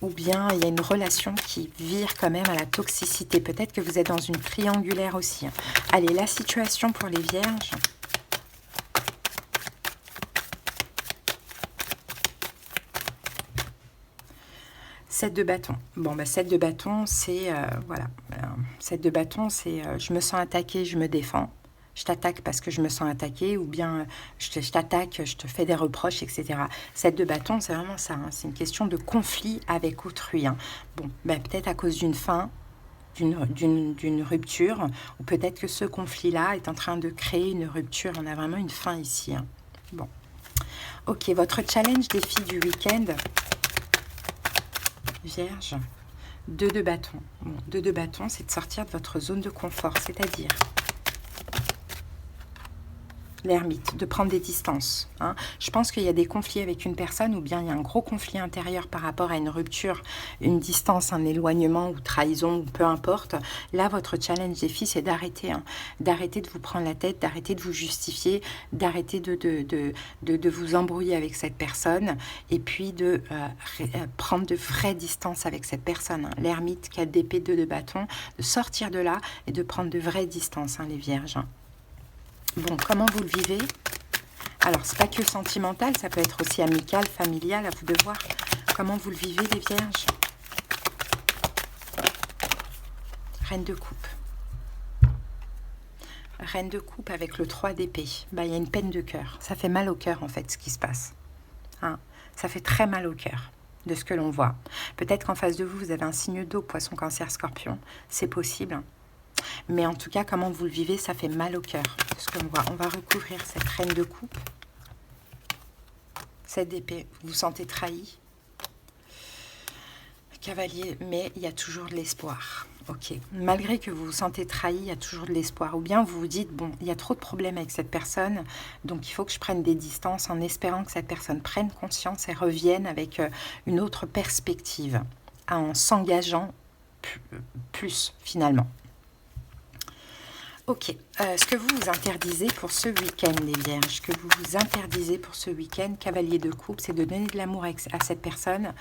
Ou bien il y a une relation qui vire quand même à la toxicité. Peut-être que vous êtes dans une triangulaire aussi. Hein. Allez, la situation pour les vierges. Sept de bâton. Bon, bah, 7 de bâton, c'est... voilà. 7 de bâton, c'est je me sens attaqué, je me défends. Je t'attaque parce que je me sens attaqué, ou bien je t'attaque, je te fais des reproches, etc. 7 de bâton, c'est vraiment ça. Hein. C'est une question de conflit avec autrui. Hein. Bon, bah, peut-être à cause d'une fin, d'une rupture, ou peut-être que ce conflit-là est en train de créer une rupture. On a vraiment une fin ici. Hein. Bon. Ok, votre challenge défi du week-end, Vierge, 2 de bâton. Bon, 2 de bâton, c'est de sortir de votre zone de confort, c'est-à-dire l'ermite, de prendre des distances. Hein. Je pense qu'il y a des conflits avec une personne, ou bien il y a un gros conflit intérieur par rapport à une rupture, une distance, un éloignement ou trahison, ou peu importe. Là, votre challenge défi, c'est d'arrêter. Hein. D'arrêter de vous prendre la tête, d'arrêter de vous justifier, d'arrêter de vous embrouiller avec cette personne, et puis de prendre de vraies distances avec cette personne. Hein. L'ermite, 4 d'épée, 2 de bâton, de sortir de là et de prendre de vraies distances, hein, les vierges. Hein. Bon, comment vous le vivez? Alors, c'est pas que sentimental, ça peut être aussi amical, familial, à vous de voir. Comment vous le vivez, les vierges? Reine de coupe. Reine de coupe avec le 3 d'épée. Bah, il y a une peine de cœur. Ça fait mal au cœur, en fait, ce qui se passe. Hein, ça fait très mal au cœur, de ce que l'on voit. Peut-être qu'en face de vous, vous avez un signe d'eau, poisson, cancer, scorpion. C'est possible. Mais en tout cas, comment vous le vivez, ça fait mal au cœur. Ce qu'on voit. On va recouvrir cette reine de coupe. Cette épée, vous vous sentez trahi. Cavalier, mais il y a toujours de l'espoir. Ok. Malgré que vous vous sentez trahi, il y a toujours de l'espoir. Ou bien vous vous dites, bon, il y a trop de problèmes avec cette personne, donc il faut que je prenne des distances en espérant que cette personne prenne conscience et revienne avec une autre perspective, en s'engageant plus finalement. Ok, ce que vous vous interdisez pour ce week-end, les vierges, ce que vous vous interdisez pour ce week-end, cavalier de coupe, c'est de donner de l'amour à cette personne,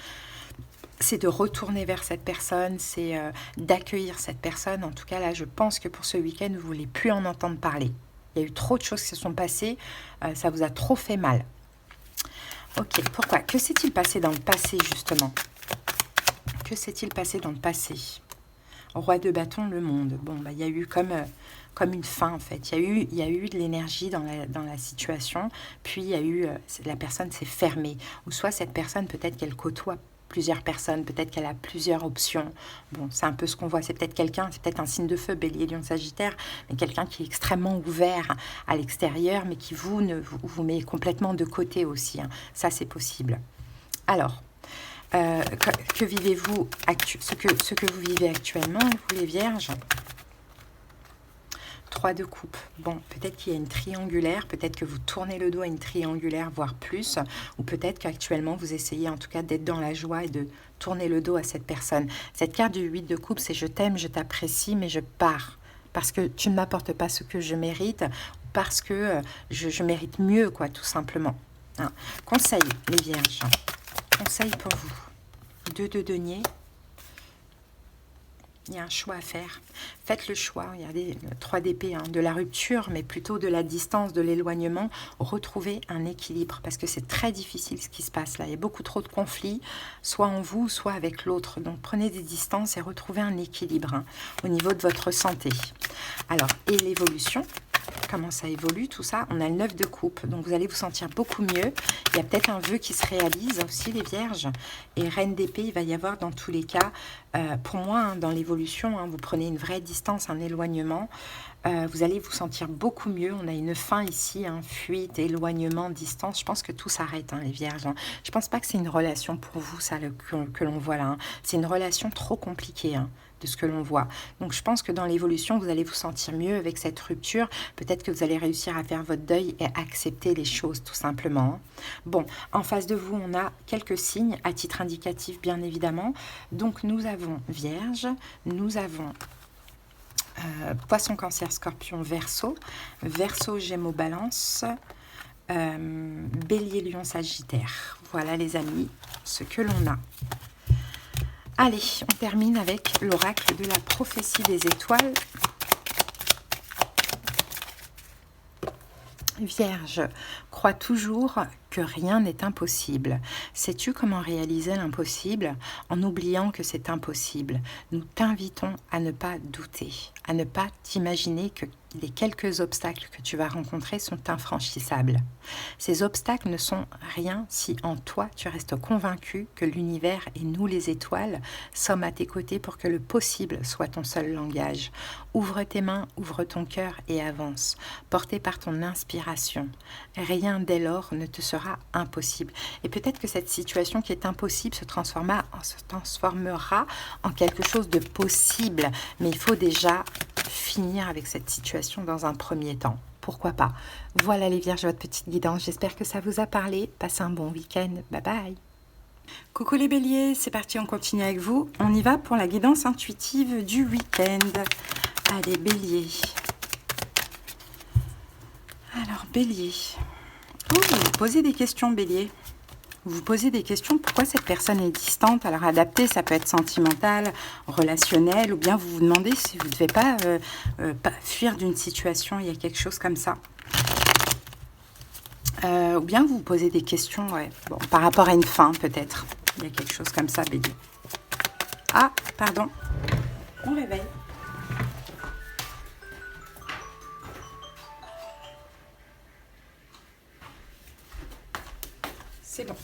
c'est de retourner vers cette personne, c'est d'accueillir cette personne. En tout cas, là, je pense que pour ce week-end, vous ne voulez plus en entendre parler. Il y a eu trop de choses qui se sont passées, ça vous a trop fait mal. Ok, pourquoi? Que s'est-il passé dans le passé, justement? Que s'est-il passé dans le passé? Roi de bâton, le monde. Bon, bah, il y a eu comme une fin, en fait. Il y a eu de l'énergie dans la situation, puis il y a eu, la personne s'est fermée. Ou soit cette personne, peut-être qu'elle côtoie plusieurs personnes, peut-être qu'elle a plusieurs options. Bon, c'est un peu ce qu'on voit. C'est peut-être quelqu'un, c'est peut-être un signe de feu, Bélier, Lion, Sagittaire, mais quelqu'un qui est extrêmement ouvert à l'extérieur, mais qui vous met complètement de côté aussi. Hein. Ça, c'est possible. Alors, que vivez-vous, ce que vous vivez actuellement, vous les vierges? 3 de coupe. Bon, peut-être qu'il y a une triangulaire, peut-être que vous tournez le dos à une triangulaire, voire plus, ou peut-être qu'actuellement vous essayez en tout cas d'être dans la joie et de tourner le dos à cette personne. Cette carte du 8 de coupe, c'est je t'aime, je t'apprécie, mais je pars. Parce que tu ne m'apportes pas ce que je mérite, parce que je mérite mieux, quoi, tout simplement. Hein. Conseil, les vierges. Conseil pour vous. 2 de denier. Il y a un choix à faire. Faites le choix, regardez, 3 d'épée, hein, de la rupture, mais plutôt de la distance, de l'éloignement. Retrouvez un équilibre, parce que c'est très difficile ce qui se passe là. Il y a beaucoup trop de conflits, soit en vous, soit avec l'autre. Donc prenez des distances et retrouvez un équilibre hein, au niveau de votre santé. Alors, et l'évolution, comment ça évolue tout ça? On a le 9 de coupe, donc vous allez vous sentir beaucoup mieux. Il y a peut-être un vœu qui se réalise aussi, les vierges. Et reine d'épée, il va y avoir dans tous les cas, pour moi, hein, dans l'évolution, hein, vous prenez une vraie distance, un éloignement. Vous allez vous sentir beaucoup mieux. On a une fin ici, hein, fuite, éloignement, distance. Je pense que tout s'arrête, hein, les vierges. Hein. Je pense pas que c'est une relation pour vous, ça, que l'on voit là. Hein. C'est une relation trop compliquée, hein, de ce que l'on voit. Donc, je pense que dans l'évolution, vous allez vous sentir mieux avec cette rupture. Peut-être que vous allez réussir à faire votre deuil et accepter les choses, tout simplement. Bon, en face de vous, on a quelques signes, à titre indicatif, bien évidemment. Donc, nous avons Vierge, nous avons Poisson, Cancer, Scorpion, Verseau, Verseau, Gémeaux, Balance, Bélier, Lion, Sagittaire. Voilà les amis, ce que l'on a. Allez, on termine avec l'oracle de la prophétie des étoiles. Vierge, crois toujours que rien n'est impossible. Sais-tu comment réaliser l'impossible en oubliant que c'est impossible? Nous t'invitons à ne pas douter, à ne pas t'imaginer que les quelques obstacles que tu vas rencontrer sont infranchissables. Ces obstacles ne sont rien si en toi tu restes convaincu que l'univers et nous les étoiles sommes à tes côtés pour que le possible soit ton seul langage. Ouvre tes mains, ouvre ton cœur et avance, porté par ton inspiration. Rien dès lors ne te sera impossible. Et peut-être que cette situation qui est impossible se transformera en quelque chose de possible, mais il faut déjà finir avec cette situation dans un premier temps. Pourquoi pas? Voilà les vierges, votre petite guidance. J'espère que ça vous a parlé. Passez un bon week-end. Bye bye. Coucou les béliers, c'est parti, on continue avec vous. On y va pour la guidance intuitive du week-end. Allez, bélier. Alors, bélier. Oh, vous posez des questions, bélier. Vous vous posez des questions, pourquoi cette personne est distante? Alors adapté, ça peut être sentimental, relationnel, ou bien vous vous demandez si vous ne devez pas fuir d'une situation, il y a quelque chose comme ça. Ou bien vous vous posez des questions, ouais, bon, par rapport à une fin peut-être. Il y a quelque chose comme ça, bélier. Ah, pardon, on réveille. C'est bon.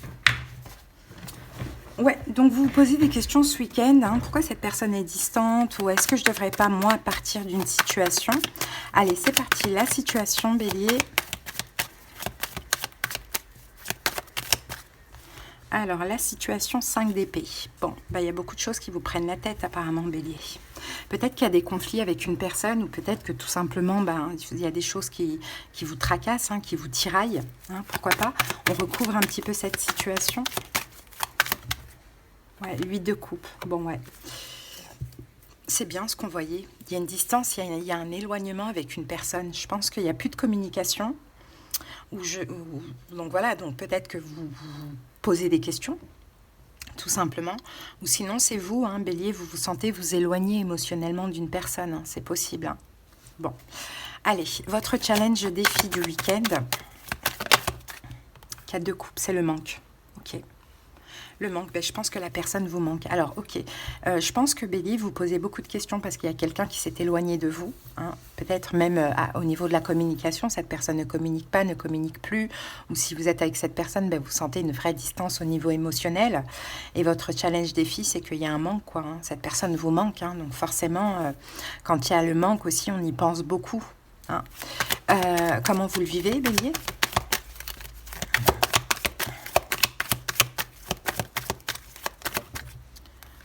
Ouais, donc vous vous posez des questions ce week-end. Hein, pourquoi cette personne est distante? Ou est-ce que je ne devrais pas, moi, partir d'une situation? Allez, c'est parti. La situation, bélier. Alors, la situation 5 d'épée. Bon, bah, y a beaucoup de choses qui vous prennent la tête, apparemment, bélier. Peut-être qu'il y a des conflits avec une personne, ou peut-être que tout simplement, il y a des choses qui vous tracassent, hein, qui vous tiraillent. Hein, pourquoi pas? On recouvre un petit peu cette situation. Ouais, 8 de coupe. Bon, ouais. C'est bien ce qu'on voyait. Il y a une distance, il y a un éloignement avec une personne. Je pense qu'il n'y a plus de communication. Donc voilà, donc peut-être que vous posez des questions, tout simplement. Ou sinon, c'est vous, hein, bélier, vous vous sentez vous éloigner émotionnellement d'une personne. Hein, c'est possible. Hein. Bon. Allez, votre challenge défi du week-end. 4 de coupe, c'est le manque. Ok. Le manque, ben, je pense que la personne vous manque. Alors, ok, je pense que bélier, vous posez beaucoup de questions parce qu'il y a quelqu'un qui s'est éloigné de vous. Hein. Peut-être même au niveau de la communication, cette personne ne communique pas, ne communique plus. Ou si vous êtes avec cette personne, ben, vous sentez une vraie distance au niveau émotionnel. Et votre challenge défi, c'est qu'il y a un manque, quoi. Hein. Cette personne vous manque. Hein. Donc forcément, quand il y a le manque aussi, on y pense beaucoup. Hein. Comment vous le vivez, bélier ?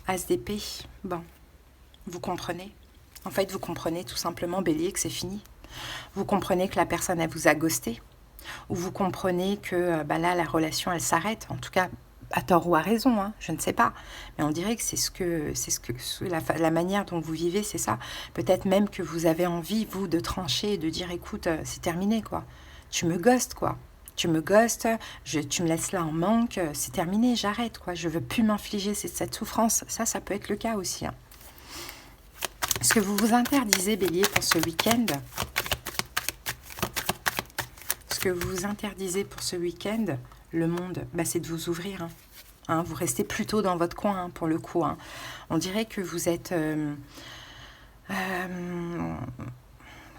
As d'épée, bon, vous comprenez. En fait, vous comprenez tout simplement, bélier, que c'est fini. Vous comprenez que la personne, elle vous a ghosté. Ou vous comprenez que là, la relation, elle s'arrête. En tout cas, à tort ou à raison, hein, je ne sais pas. Mais on dirait que la manière dont vous vivez, c'est ça. Peut-être même que vous avez envie, vous, de trancher et de dire, écoute, c'est terminé, quoi. Tu me ghostes, quoi. Tu me ghostes, tu me laisses là en manque, c'est terminé, j'arrête, quoi. Je veux plus m'infliger cette souffrance. Ça peut être le cas aussi. Hein. Ce que vous vous interdisez, bélier, pour ce week-end, le monde, c'est de vous ouvrir. Hein. Hein, vous restez plutôt dans votre coin, hein, pour le coup. Hein. On dirait que vous êtes...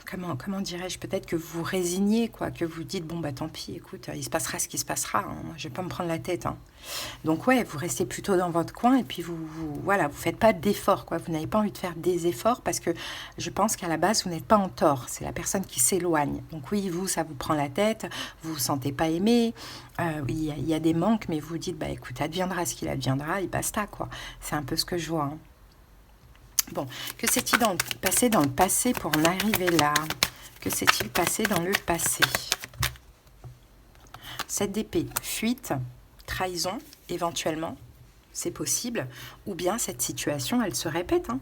comment dirais-je, peut-être que vous vous résignez, quoi, que vous dites, bon, bah tant pis, écoute, il se passera ce qui se passera, hein, je vais pas me prendre la tête. Hein. Donc ouais, vous restez plutôt dans votre coin et puis voilà, vous faites pas d'efforts, quoi. Vous n'avez pas envie de faire des efforts parce que je pense qu'à la base, vous n'êtes pas en tort. C'est la personne qui s'éloigne. Donc oui, vous, ça vous prend la tête, vous vous sentez pas aimé, il y a des manques, mais vous vous dites, bah écoute, adviendra ce qu'il adviendra et basta, quoi. C'est un peu ce que je vois. Hein. Bon, que s'est-il passé dans le passé pour en arriver là? Que s'est-il passé dans le passé? 7 d'épée, fuite, trahison, éventuellement, c'est possible. Ou bien cette situation, elle se répète. Hein.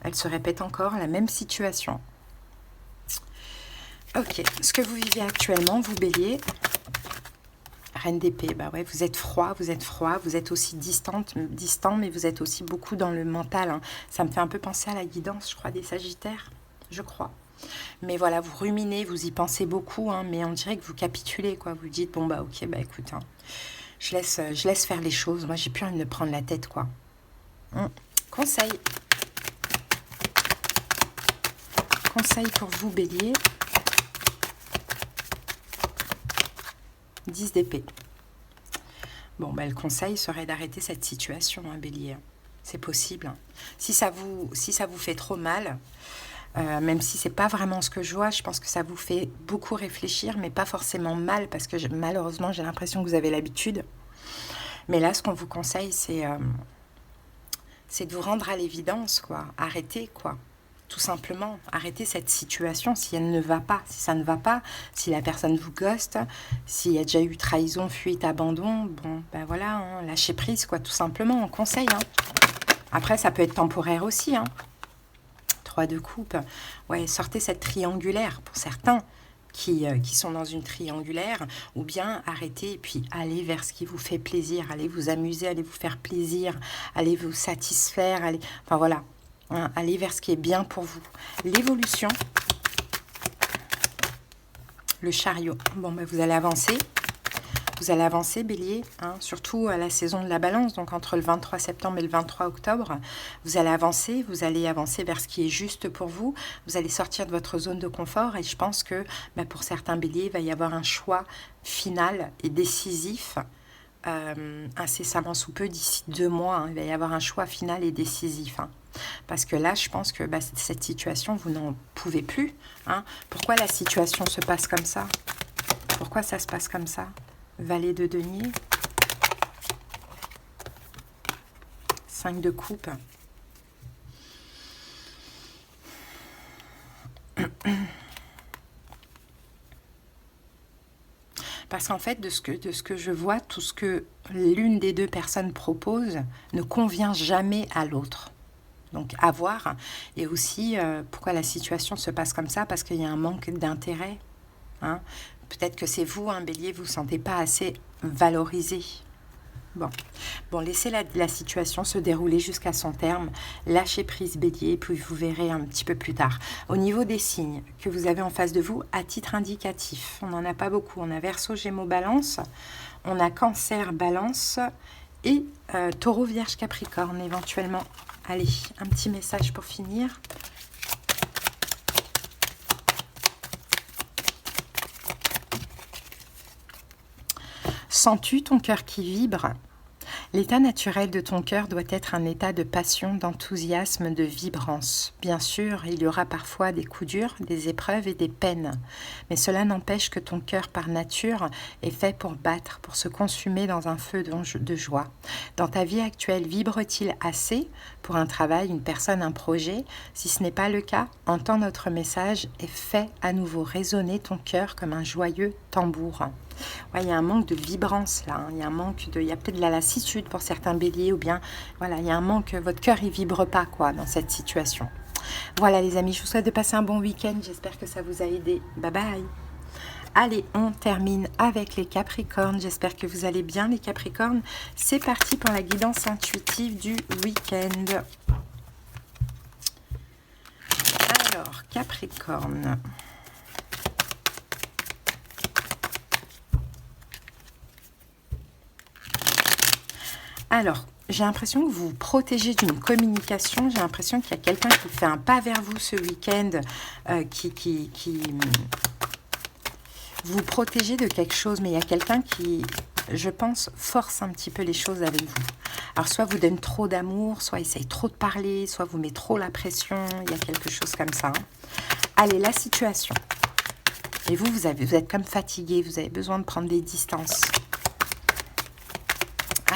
Elle se répète encore, la même situation. Ok, ce que vous vivez actuellement, vous bélier, Reine d'épée, bah ouais, vous êtes froid, vous êtes aussi distant, mais vous êtes aussi beaucoup dans le mental. Hein. Ça me fait un peu penser à la guidance, je crois, des Sagittaires, je crois. Mais voilà, vous ruminez, vous y pensez beaucoup, hein, mais on dirait que vous capitulez, quoi. Vous dites, bon bah ok, bah écoute, hein, je laisse faire les choses. Moi, j'ai plus envie de me prendre la tête, quoi. Conseil. Conseil pour vous, bélier. 10 d'épée. Bon, bah, le conseil serait d'arrêter cette situation, hein, bélier. C'est possible. Si ça vous fait trop mal, même si c'est pas vraiment ce que je vois, je pense que ça vous fait beaucoup réfléchir, mais pas forcément mal, parce que malheureusement, j'ai l'impression que vous avez l'habitude. Mais là, ce qu'on vous conseille, c'est de vous rendre à l'évidence, quoi. Arrêtez, quoi. Tout simplement, arrêtez cette situation si elle ne va pas, si ça ne va pas, si la personne vous ghoste, s'il y a déjà eu trahison, fuite, abandon, bon, ben voilà, hein, lâchez prise, quoi, tout simplement, on conseille. Hein. Après, ça peut être temporaire aussi. Hein. 3 de coupe, ouais, sortez cette triangulaire pour certains qui sont dans une triangulaire, ou bien arrêtez et puis allez vers ce qui vous fait plaisir, allez vous amuser, allez vous faire plaisir, allez vous satisfaire, enfin voilà. Hein, allez vers ce qui est bien pour vous. L'évolution, le chariot. Bon, ben, vous allez avancer. Vous allez avancer, bélier, hein, surtout à la saison de la balance, donc entre le 23 septembre et le 23 octobre. Vous allez avancer vers ce qui est juste pour vous. Vous allez sortir de votre zone de confort et je pense que pour certains béliers, il va y avoir un choix final et décisif. Incessamment sous peu, d'ici 2 mois, hein, il va y avoir un choix final et décisif. Hein. Parce que là, je pense que cette situation, vous n'en pouvez plus. Hein. Pourquoi la situation se passe comme ça? Pourquoi ça se passe comme ça? Valet de denier. 5 de coupe. Parce qu'en fait, de ce que je vois, tout ce que l'une des deux personnes propose ne convient jamais à l'autre. Donc, à voir. Et aussi, pourquoi la situation se passe comme ça? Parce qu'il y a un manque d'intérêt. Hein. Peut-être que c'est vous, un bélier, vous ne vous sentez pas assez valorisé. Bon, laissez la situation se dérouler jusqu'à son terme. Lâchez prise, bélier, puis vous verrez un petit peu plus tard. Au niveau des signes que vous avez en face de vous, à titre indicatif, on n'en a pas beaucoup. On a Verseau, Gémeaux, Balance. On a Cancer, Balance. Et Taureau, Vierge, Capricorne, éventuellement. Allez, un petit message pour finir. Sens-tu ton cœur qui vibre? L'état naturel de ton cœur doit être un état de passion, d'enthousiasme, de vibrance. Bien sûr, il y aura parfois des coups durs, des épreuves et des peines. Mais cela n'empêche que ton cœur, par nature, est fait pour battre, pour se consumer dans un feu de joie. Dans ta vie actuelle, vibre-t-il assez pour un travail, une personne, un projet? Si ce n'est pas le cas, entends notre message et fais à nouveau résonner ton cœur comme un joyeux tambour. Ouais, il y a un manque de vibrance là, hein. Il y a peut-être de la lassitude pour certains béliers, ou bien voilà, il y a un manque, votre cœur il vibre pas quoi dans cette situation. Voilà les amis, je vous souhaite de passer un bon week-end, j'espère que ça vous a aidé. Bye bye. Allez, on termine avec les Capricornes, j'espère que vous allez bien les Capricornes. C'est parti pour la guidance intuitive du week-end. Alors, Capricorne. Alors, j'ai l'impression que vous vous protégez d'une communication. J'ai l'impression qu'il y a quelqu'un qui fait un pas vers vous ce week-end, qui vous protégez de quelque chose, mais il y a quelqu'un qui, je pense, force un petit peu les choses avec vous. Alors, soit vous donne trop d'amour, soit essaye trop de parler, soit vous met trop la pression. Il y a quelque chose comme ça. Allez, la situation. Et vous êtes comme fatigué, vous avez besoin de prendre des distances.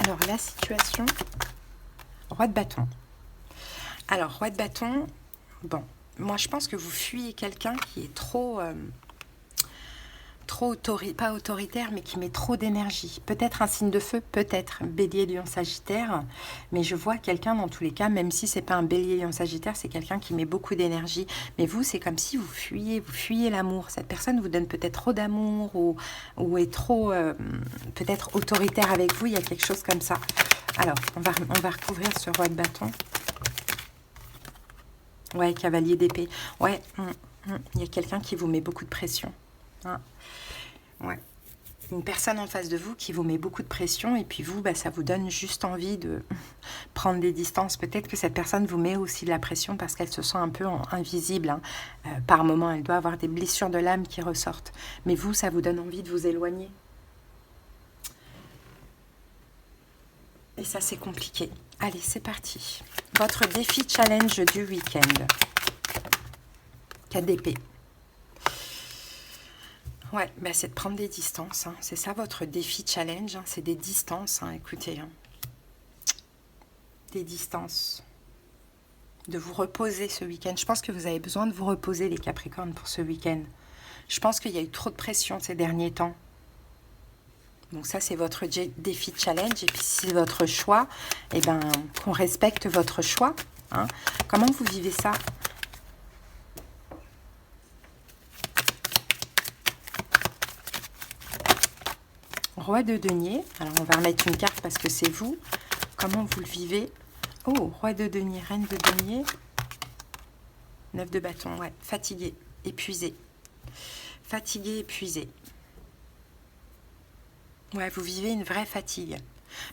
Alors, la situation, roi de bâton. Alors, roi de bâton, bon, moi je pense que vous fuyez quelqu'un qui est trop pas autoritaire, mais qui met trop d'énergie. Peut-être un signe de feu, peut-être bélier, lion, sagittaire, mais je vois quelqu'un dans tous les cas, même si c'est pas un bélier, lion, sagittaire, c'est quelqu'un qui met beaucoup d'énergie. Mais vous, c'est comme si vous fuyez l'amour. Cette personne vous donne peut-être trop d'amour ou est trop peut-être autoritaire avec vous. Il y a quelque chose comme ça. Alors, on va recouvrir ce roi de bâton. Ouais, cavalier d'épée. Ouais, il y a quelqu'un qui vous met beaucoup de pression. Hein. Ouais. Une personne en face de vous qui vous met beaucoup de pression et puis vous, ça vous donne juste envie de prendre des distances. Peut-être que cette personne vous met aussi de la pression parce qu'elle se sent un peu invisible. Hein. Par moments, elle doit avoir des blessures de l'âme qui ressortent. Mais vous, ça vous donne envie de vous éloigner. Et ça, c'est compliqué. Allez, c'est parti. Votre défi challenge du week-end. 4 d'épée. Ouais, c'est de prendre des distances. Hein. C'est ça votre défi challenge. Hein. C'est des distances. Hein. Écoutez, hein. Des distances. De vous reposer ce week-end. Je pense que vous avez besoin de vous reposer, les Capricornes, pour ce week-end. Je pense qu'il y a eu trop de pression ces derniers temps. Donc ça, c'est votre défi challenge. Et puis, si c'est votre choix, eh ben, qu'on respecte votre choix. Hein. Comment vous vivez ça ? Roi de denier. Alors, on va remettre une carte parce que c'est vous. Comment vous le vivez? Oh, roi de denier, reine de denier. 9 de bâton, ouais. Fatigué, épuisé. Fatigué, épuisé. Ouais, vous vivez une vraie fatigue.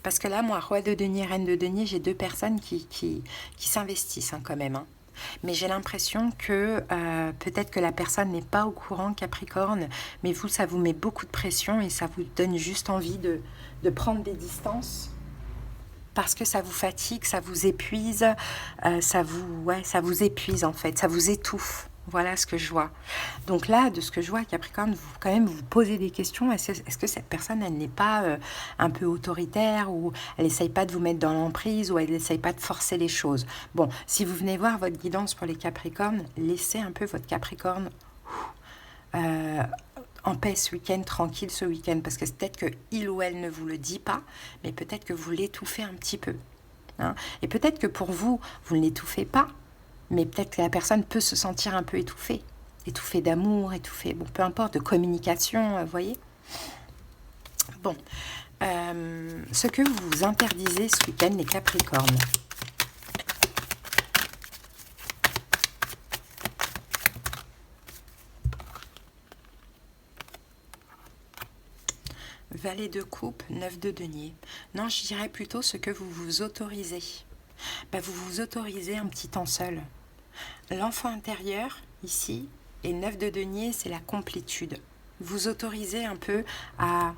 Parce que là, moi, roi de denier, reine de denier, j'ai 2 personnes qui s'investissent hein, quand même. Hein. Mais j'ai l'impression que peut-être que la personne n'est pas au courant, Capricorne, mais vous, ça vous met beaucoup de pression et ça vous donne juste envie de prendre des distances parce que ça vous fatigue, ça vous épuise, ça vous épuise en fait, ça vous étouffe. Voilà ce que je vois. Donc là, de ce que je vois, Capricorne, vous posez des questions. Est-ce que cette personne, elle n'est pas un peu autoritaire ou elle n'essaye pas de vous mettre dans l'emprise ou elle n'essaye pas de forcer les choses? Bon, si vous venez voir votre guidance pour les Capricornes, laissez un peu votre Capricorne en paix ce week-end, tranquille ce week-end, parce que c'est peut-être que il ou elle ne vous le dit pas, mais peut-être que vous l'étouffez un petit peu. Hein. Et peut-être que pour vous, vous ne l'étouffez pas, mais peut-être que la personne peut se sentir un peu étouffée. Étouffée d'amour, étouffée, bon, peu importe, de communication, vous voyez. Bon, ce que vous vous interdisez ce week-end, les Capricornes. Valet de coupe, 9 de denier. Non, je dirais plutôt ce que vous vous autorisez. Vous vous autorisez un petit temps seul. L'enfant intérieur, ici, et 9 de denier, c'est la complétude. Vous autorisez un peu à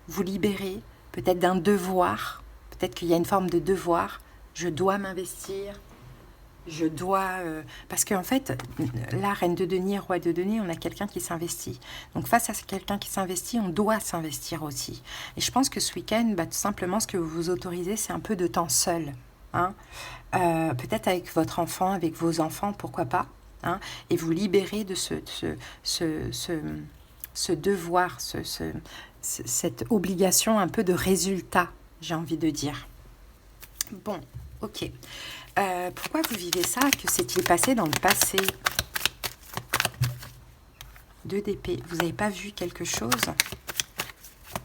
vous libérer, peut-être d'un devoir. Peut-être qu'il y a une forme de devoir. Je dois m'investir. Je dois... parce qu'en fait, la reine de denier, roi de denier, on a quelqu'un qui s'investit. Donc face à quelqu'un qui s'investit, on doit s'investir aussi. Et je pense que ce week-end, tout simplement, ce que vous vous autorisez, c'est un peu de temps seul. Hein. Peut-être avec votre enfant, avec vos enfants, pourquoi pas. Hein, et vous libérer de ce devoir, cette obligation un peu de résultat, j'ai envie de dire. Bon, ok. Pourquoi vous vivez ça? Que s'est-il passé dans le passé? 2 d'épée. Vous n'avez pas vu quelque chose?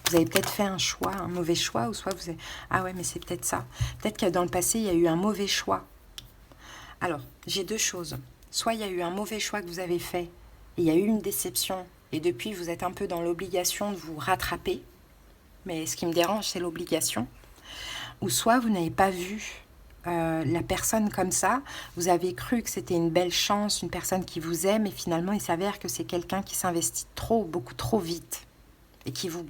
Vous avez peut-être fait un choix, un mauvais choix, ou soit vous avez... Ah ouais, mais c'est peut-être ça. Peut-être que dans le passé, il y a eu un mauvais choix. Alors, j'ai 2 choses. Soit il y a eu un mauvais choix que vous avez fait, et il y a eu une déception, et depuis, vous êtes un peu dans l'obligation de vous rattraper. Mais ce qui me dérange, c'est l'obligation. ou soit vous n'avez pas vu la personne comme ça, vous avez cru que c'était une belle chance, une personne qui vous aime, et finalement il s'avère que c'est quelqu'un qui s'investit trop, beaucoup trop vite, et qui vous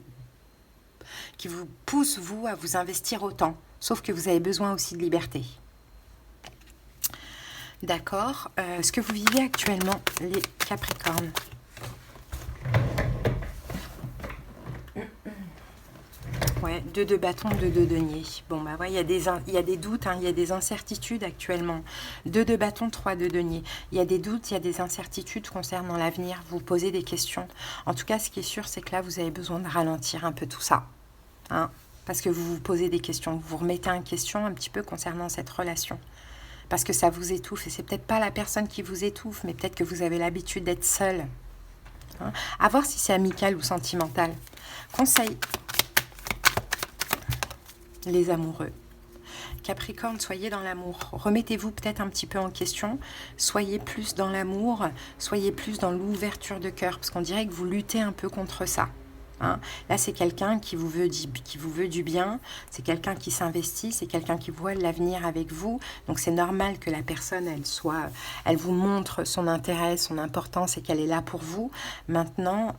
pousse, vous, à vous investir autant, sauf que vous avez besoin aussi de liberté. D'accord. Ce que vous vivez actuellement, les Capricornes. Ouais, 2 de bâton, 2 de denier. Bon, bah ouais, il y a des doutes, hein, il y a des incertitudes actuellement. 2 de bâton, 3 de denier. Il y a des doutes, il y a des incertitudes concernant l'avenir. Vous posez des questions. En tout cas, ce qui est sûr, c'est que là, vous avez besoin de ralentir un peu tout ça. Hein, parce que vous vous posez des questions. Vous vous remettez en question un petit peu concernant cette relation. Parce que ça vous étouffe. Et c'est peut-être pas la personne qui vous étouffe, mais peut-être que vous avez l'habitude d'être seul. Hein, à voir si c'est amical ou sentimental. Conseil. Les amoureux. Capricorne, soyez dans l'amour. Remettez-vous peut-être un petit peu en question. Soyez plus dans l'amour. Soyez plus dans l'ouverture de cœur. Parce qu'on dirait que vous luttez un peu contre ça. Hein, là, c'est quelqu'un qui vous veut du bien. C'est quelqu'un qui s'investit. C'est quelqu'un qui voit l'avenir avec vous. Donc, c'est normal que la personne, elle vous montre son intérêt, son importance et qu'elle est là pour vous. Maintenant,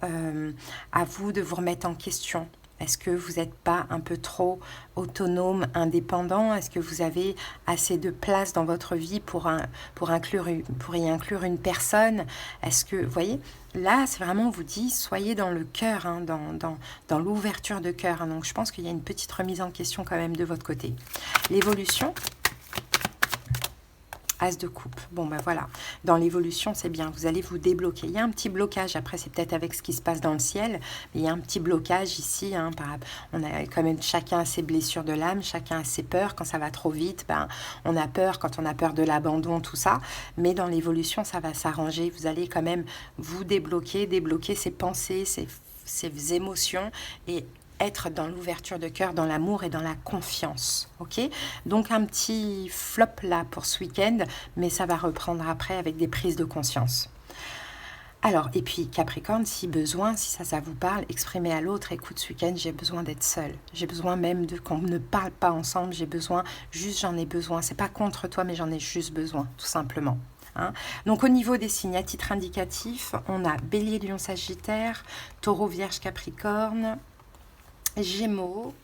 à vous de vous remettre en question. Est-ce que vous n'êtes pas un peu trop autonome, indépendant? Est-ce que vous avez assez de place dans votre vie pour y inclure une personne? Est-ce que, vous voyez, là, c'est vraiment, on vous dit, soyez dans le cœur, hein, dans l'ouverture de cœur. Hein. Donc, je pense qu'il y a une petite remise en question quand même de votre côté. L'évolution. As de coupe. Bon, ben voilà. Dans l'évolution, c'est bien. Vous allez vous débloquer. Il y a un petit blocage. Après, c'est peut-être avec ce qui se passe dans le ciel. Mais il y a un petit blocage ici. Hein, on a quand même chacun ses blessures de l'âme. Chacun a ses peurs. Quand ça va trop vite, ben, on a peur. Quand on a peur de l'abandon, tout ça. Mais dans l'évolution, ça va s'arranger. Vous allez quand même vous débloquer ses pensées, ses émotions et être dans l'ouverture de cœur, dans l'amour et dans la confiance. Ok? Donc un petit flop là pour ce week-end, mais ça va reprendre après avec des prises de conscience. Alors, et puis Capricorne, si besoin, si ça vous parle, exprimez à l'autre, écoute, ce week-end, j'ai besoin d'être seule. J'ai besoin même qu'on ne parle pas ensemble, j'en ai besoin. C'est pas contre toi, mais j'en ai juste besoin, tout simplement. Hein. Donc au niveau des signes, à titre indicatif, on a Bélier, Lion, Sagittaire, Taureau, Vierge, Capricorne, Gémeaux,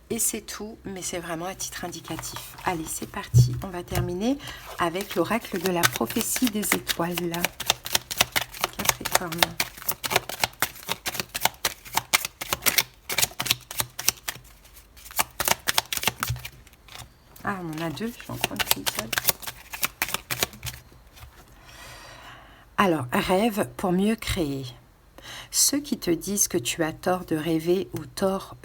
et c'est tout, mais c'est vraiment à titre indicatif. Allez, c'est parti. On va terminer avec l'oracle de la prophétie des étoiles. Capricorne. Ah, on en a deux, je vais en prendre une seule. Alors, rêve pour mieux créer. Ceux qui te disent que tu as tort de rêver ou tort...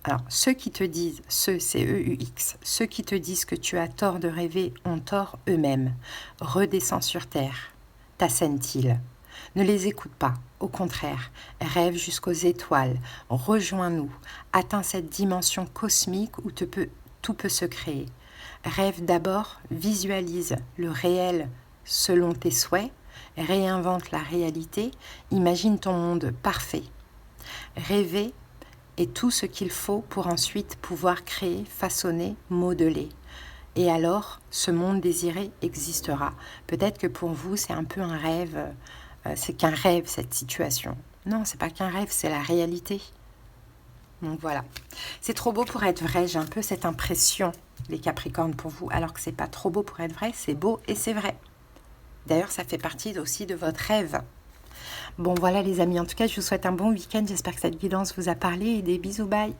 Alors, ceux qui te disent, c'est E-U-X, ceux qui te disent que tu as tort de rêver ont tort eux-mêmes. Redescends sur terre, t'assènent-ils. Ne les écoute pas, au contraire, rêve jusqu'aux étoiles, rejoins-nous, atteins cette dimension cosmique où tout peut se créer. Rêve d'abord, visualise le réel selon tes souhaits, réinvente la réalité, imagine ton monde parfait. Rêver est tout ce qu'il faut pour ensuite pouvoir créer, façonner, modeler. Et alors, ce monde désiré existera. Peut-être que pour vous, c'est un peu un rêve, c'est qu'un rêve cette situation. Non, c'est pas qu'un rêve, c'est la réalité. Donc voilà. C'est trop beau pour être vrai, j'ai un peu cette impression, les Capricornes, pour vous, alors que c'est pas trop beau pour être vrai, c'est beau et c'est vrai. D'ailleurs, ça fait partie aussi de votre rêve. Bon, voilà les amis, en tout cas, je vous souhaite un bon week-end. J'espère que cette guidance vous a parlé et des bisous, bye.